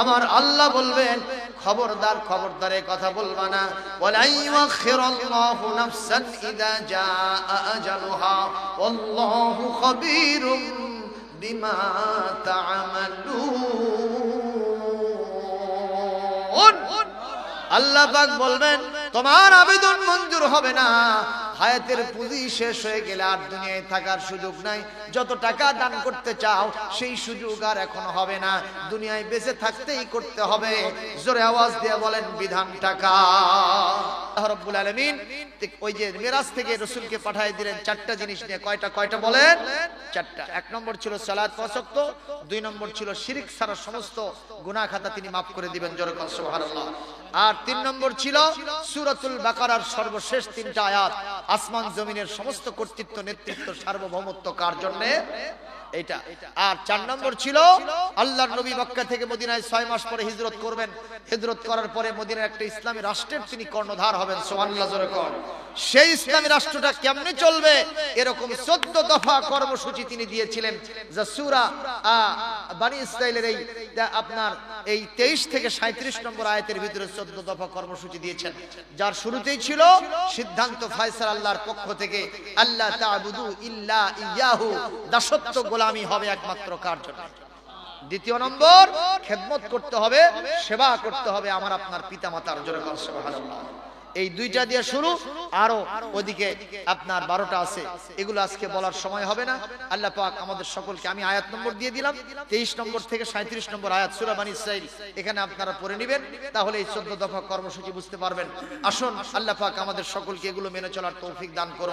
আমার আল্লাহ বলবেন, খবরদার খবরদার এই কথা বলবা না। ওয়ালা ইউখিরুল্লাহু নাফসান ইযা জাআ আজালুহা ওয়াল্লাহু খাবীরুম বিমা তা'মালুন। আল্লাহ পাক বলবেন, তোমার আবেদন মঞ্জুর হবে না, হায়াতের পুঁজি শেষ হয়ে গেলে আর দুনিয়ায় থাকার সুযোগ নাই। যত টাকা দান করতে চাও সেই সুযোগ আর এখন হবে না, দুনিয়ায় বেঁচে থাকতেই করতে হবে। জোরে আওয়াজ দিয়ে বলেন, বিধান টাকা। আল্লাহ রাব্বুল আলামিন ওই যে মিরাজ থেকে রাসূলকে পাঠিয়ে দিলেন চারটা জিনিস নিয়ে। কয়টা বলেন? চারটা। এক নম্বর ছিল সালাত ৫ ওয়াক্ত, দুই নম্বর ছিল শিরক ছাড়া সমস্ত গুনাহ খাতা তিনি মাফ করে দিবেন, জোরে বলেন সুবহানাল্লাহ। আর তিন নম্বর ছিল সূরাতুল বাকারার সর্বশেষ ৩টা আয়াত, আসমান জমিনের সমস্ত কর্তৃত্ব, নেতৃত্ব, সার্বভৌমত্ব কার জন্য? এইটা। আর ৪ নম্বর ছিল আল্লাহর নবী মক্কা থেকে মদিনায় ৬ মাস পরে হিজরত করবেন। হিজরত করার পরে মদিনার একটা ইসলামী রাষ্ট্রের তিনি কর্ণধার হবেন, সুবহানাল্লাহ জোরে কোন। সেই ইসলামী রাষ্ট্রটা কেমনে চলবে এরকম ১৪ দফা কর্মসূচি তিনি দিয়েছিলেন, যা সূরা বনী ইসরাঈলের এই আপনার এই ২৩ থেকে ৩৭ নম্বর আয়াতের ভিতরে ১৪ দফা কর্মসূচি দিয়েছেন, যার শুরুতেই ছিল সিদ্ধান্ত ফয়সালা আল্লাহর পক্ষ থেকে, আল্লাহ তা'বুদু ইল্লা ইয়াহু, দাসত্ব গোলামি হবে একমাত্র কার জন্য? দ্বিতীয় নম্বর, খেদমত করতে হবে, সেবা করতে হবে আমার আপনার পিতামাতার, জোরে বলেন সুবহানাল্লাহ। এই দুইটা দিয়ে শুরু, আরো ওদিকে আপনার 12টা আছে, এগুলো আজকে বলার সময় হবে না। আল্লাহ পাক আমাদের সকলকে, আমি আয়াত নম্বর দিয়ে দিলাম 23 নম্বর থেকে 37 নম্বর আয়াত সূরা বনী ইসরাঈল, এখানে আপনারা পড়ে নেবেন, তাহলে এই 14 দফা কর্মসূচি বুঝতে পারবেন। আসুন আল্লাহ পাক আমাদের সকলকে এগুলো মেনে চলার তৌফিক দান করুন।